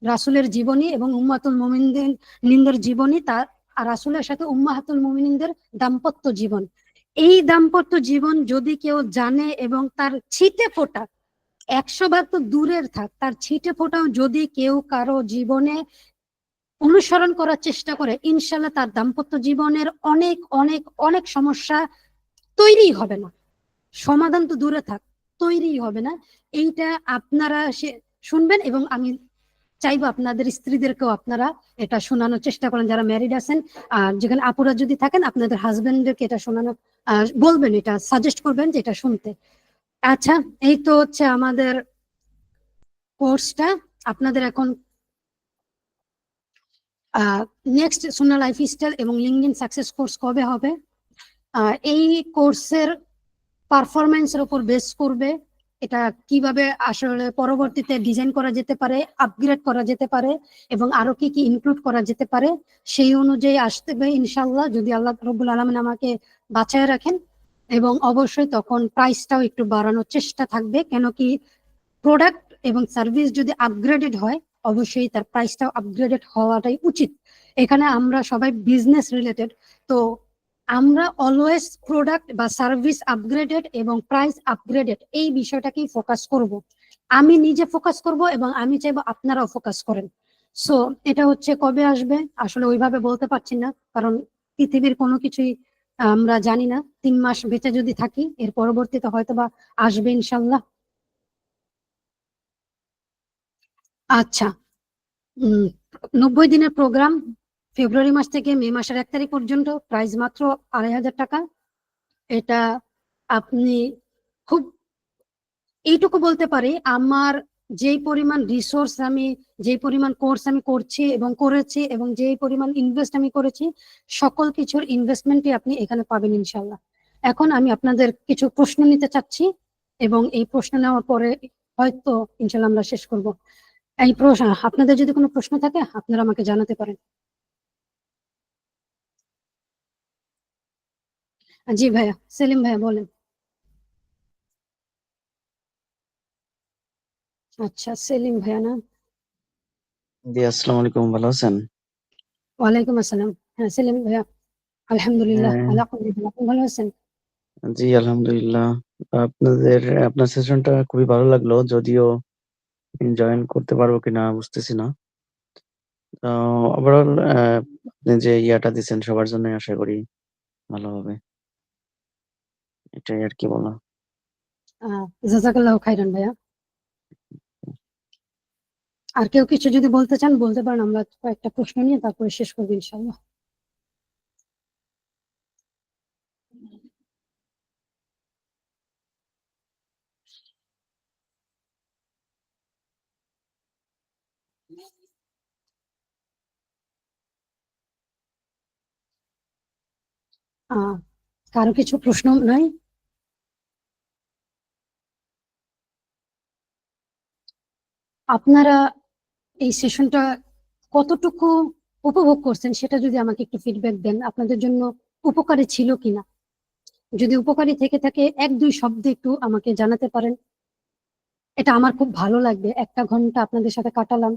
Speaker 1: রাসূলের জীবনী এবং উম্মাতুল মুমিনিনদের জীবনী, তার আর রাসূলের সাথে উম্মাহাতুল মুমিনিনদের দাম্পত্য জীবন। এই দাম্পত্য জীবন যদি কেউ জানে এবং তার ছিটে ফোটা, 100 ভাগ তো দূরের থাক, তার ছিটে ফোটাও যদি কেউ কারো জীবনে অনুসরণ করার চেষ্টা করে, ইনশাল্লাহ তার দাম্পত্য জীবনের অনেক অনেক অনেক সমস্যা তৈরি হবে না। সমাধান তো দূরে থাক, তৈরি হবে না। এইটা আপনারা শুনবেন, এবং আমি চাইবো আপনাদের স্ত্রীদেরকেও আপনারা এটা শোনানোর চেষ্টা করেন, যারা ম্যারিড আছেন। আর যেখানে আপুরা যদি থাকেন, আপনাদের হাজবেন্ডদেরকে এটা শোনানো বলবেন, এটা সাজেস্ট করবেন যে এটা শুনতে। আচ্ছা, এই তো হচ্ছে আমাদের কোর্সটা। আপনাদের এখন নেক্সট সুন্নাহ লাইফস্টাইল এবং লিঙ্কডইন সাকসেস কোর্স কবে হবে? এই কোর্সের পারফরমেন্সের উপর বেস করবে এটা কিভাবে আসলে পরবর্তীতে ডিজাইন করা যেতে পারে, আপগ্রেড করা যেতে পারে, এবং আরো কি কি ইনক্লুড করা যেতে পারে, সেই অনুযায়ী আসতে হবে ইনশাল্লাহ, যদি আল্লাহ রাব্বুল আলামিন আমাকে বাঁচায় রাখেন। এবং অবশ্যই তখন প্রাইসটাও একটু বাড়ানোর চেষ্টা থাকবে, কেন কি প্রোডাক্ট এবং সার্ভিস যদি আপগ্রেডেড হয়, অবশ্যই তার প্রাইসটাও আপগ্রেডেড হওয়াটাই উচিত। এখানে আমরা সবাই বিজনেস রিলেটেড, তো আমরা অলওয়েজ প্রোডাক্ট বা সার্ভিস আপগ্রেডেড এবং প্রাইস আপগ্রেডেড এই বিষয়টাকেই ফোকাস করব। আমি নিজে ফোকাস করব এবং আমি চাইবো আপনারাও ফোকাস করেন। সো এটা হচ্ছে কবে আসবে আসলে ওইভাবে বলতে পারছি না, কারণ পৃথিবীর কোনো কিছুই আমরা জানি না। 3 মাস বেঁচে যদি থাকি, এর পরবর্তীতে হয়তো বা আসবে ইনশাল্লাহ। আচ্ছা, 90 দিনের প্রোগ্রাম, ফেব্রুয়ারি মাস থেকে মে মাসের 1 তারিখ পর্যন্ত, প্রাইস মাত্র 2500 টাকা। এটা আপনি খুব এইটুকু বলতে পারি, আমার যেই পরিমাণ রিসোর্স আমি, যেই পরিমাণ কোর্স আমি করছি এবং করেছি এবং যেই পরিমাণ ইনভেস্ট আমি করেছি, সকল কিছুর ইনভেস্টমেন্টই আপনি এখানে পাবেন ইনশাল্লাহ। এখন আমি আপনাদের কিছু প্রশ্ন নিতে চাচ্ছি এবং এই প্রশ্ন নেওয়ার পরে হয়তো ইনশাল্লাহ আমরা শেষ করব। এই প্রশ্ন, আপনাদের যদি কোনো প্রশ্ন থাকে আপনারা আমাকে জানাতে পারেন। জি ভাইয়া, সেলিম ভাইয়া বলেন। আচ্ছা, সেলিম ভাইয়া না?
Speaker 2: জি, আসসালামু আলাইকুম, ভালো আছেন?
Speaker 1: ওয়ালাইকুম আসসালাম। হ্যাঁ সেলিম ভাইয়া, আলহামদুলিল্লাহ
Speaker 2: হ্যাঁ,
Speaker 1: আল্লাহ কবুল করুন। আপনি ভালো আছেন?
Speaker 2: জি আলহামদুলিল্লাহ। আপনার সেশনটা খুবই ভালো লাগলো, যদিও জয়েন করতে পারবো কিনা বুঝতেছি না। তো ওভারঅল আপনি যে ইয়াটা দিচ্ছেন সবার জন্য আশা করি ভালো হবে, এটাই আর কি বলা।
Speaker 1: জাজাকাল্লাহ খাইরান ভাইয়া। আর কেউ কিছু যদি বলতে চান বলতে পারেন, আমরা কয়েকটা প্রশ্ন নিয়ে তারপরে শেষ করবো ইনশাল্লাহ। কারো কিছু প্রশ্ন নাই? আপনারা এই সেশনটা কতটুকু উপভোগ করছেন সেটা যদি আমাকে একটু ফিডব্যাক দেন, আপনাদের জন্য উপকারী ছিল কিনা। যদি উপকারী থেকে থাকে 1-2 শব্দে একটু আমাকে জানাতে পারেন, এটা আমার খুব ভালো লাগবে। 1টা ঘন্টা আপনাদের সাথে কাটালাম,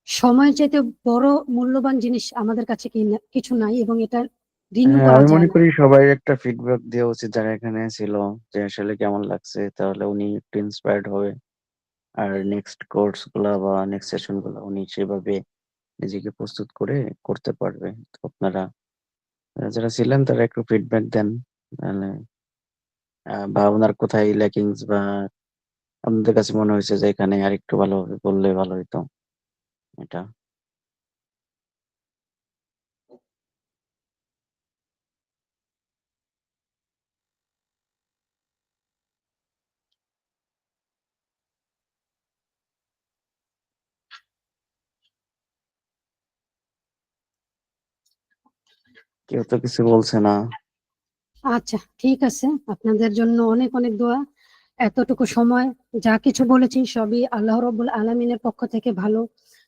Speaker 1: সময়ের চাইতে বড় মূল্যবান জিনিস আমাদের কাছে কিছু নাই এবং এটা রিনিউ
Speaker 2: হ্যাঁ,
Speaker 1: করা
Speaker 2: আমি মনে
Speaker 1: যায় না।
Speaker 2: করি সবাই একটা ফিডব্যাক দেওয়া উচিত যারা এখানে ছিল, যে আসলে কেমন লাগছে, তাহলে উনি একটু ইন্সপায়ার্ড হবে। আর নেক্সট কোর্স গুলা বা নেক্সট সেশন গুলা উনি সেভাবে নিজেকে প্রস্তুত করে করতে পারবে। তো আপনারা যারা ছিলেন তারা একটু ফিডব্যাক দেন, তাহলে বা ওনার কোথায় ল্যাকিংস বা আপনাদের কাছে মনে হয়েছে যে এখানে আরেকটু ভালোভাবে বললে ভালো হতো, এটা। কেউ তো কিছু বলছে না।
Speaker 1: আচ্ছা ঠিক আছে, আপনাদের জন্য অনেক অনেক দোয়া। এতটুকু সময় যা কিছু বলেছি সবই আল্লাহ রব্বুল আলামিনের পক্ষ থেকে ভালো।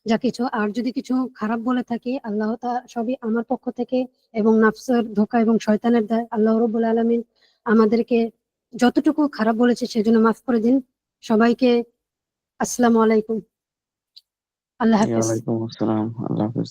Speaker 1: যা কিছু আর যদি কিছু খারাপ বলে থাকি, আল্লাহ তা সবই আমার পক্ষ থেকে এবং নাফসের ধোঁকা এবং শয়তানের দায়। আল্লাহ রব্বুল আলামিন আমাদেরকে যতটুকু খারাপ বলেছে সেজন্য মাফ করে দিন। সবাইকে আসসালামু আলাইকুম, আল্লাহ হাফেজ।
Speaker 2: ওয়ালাইকুম আসসালাম, আল্লাহ হাফিজ।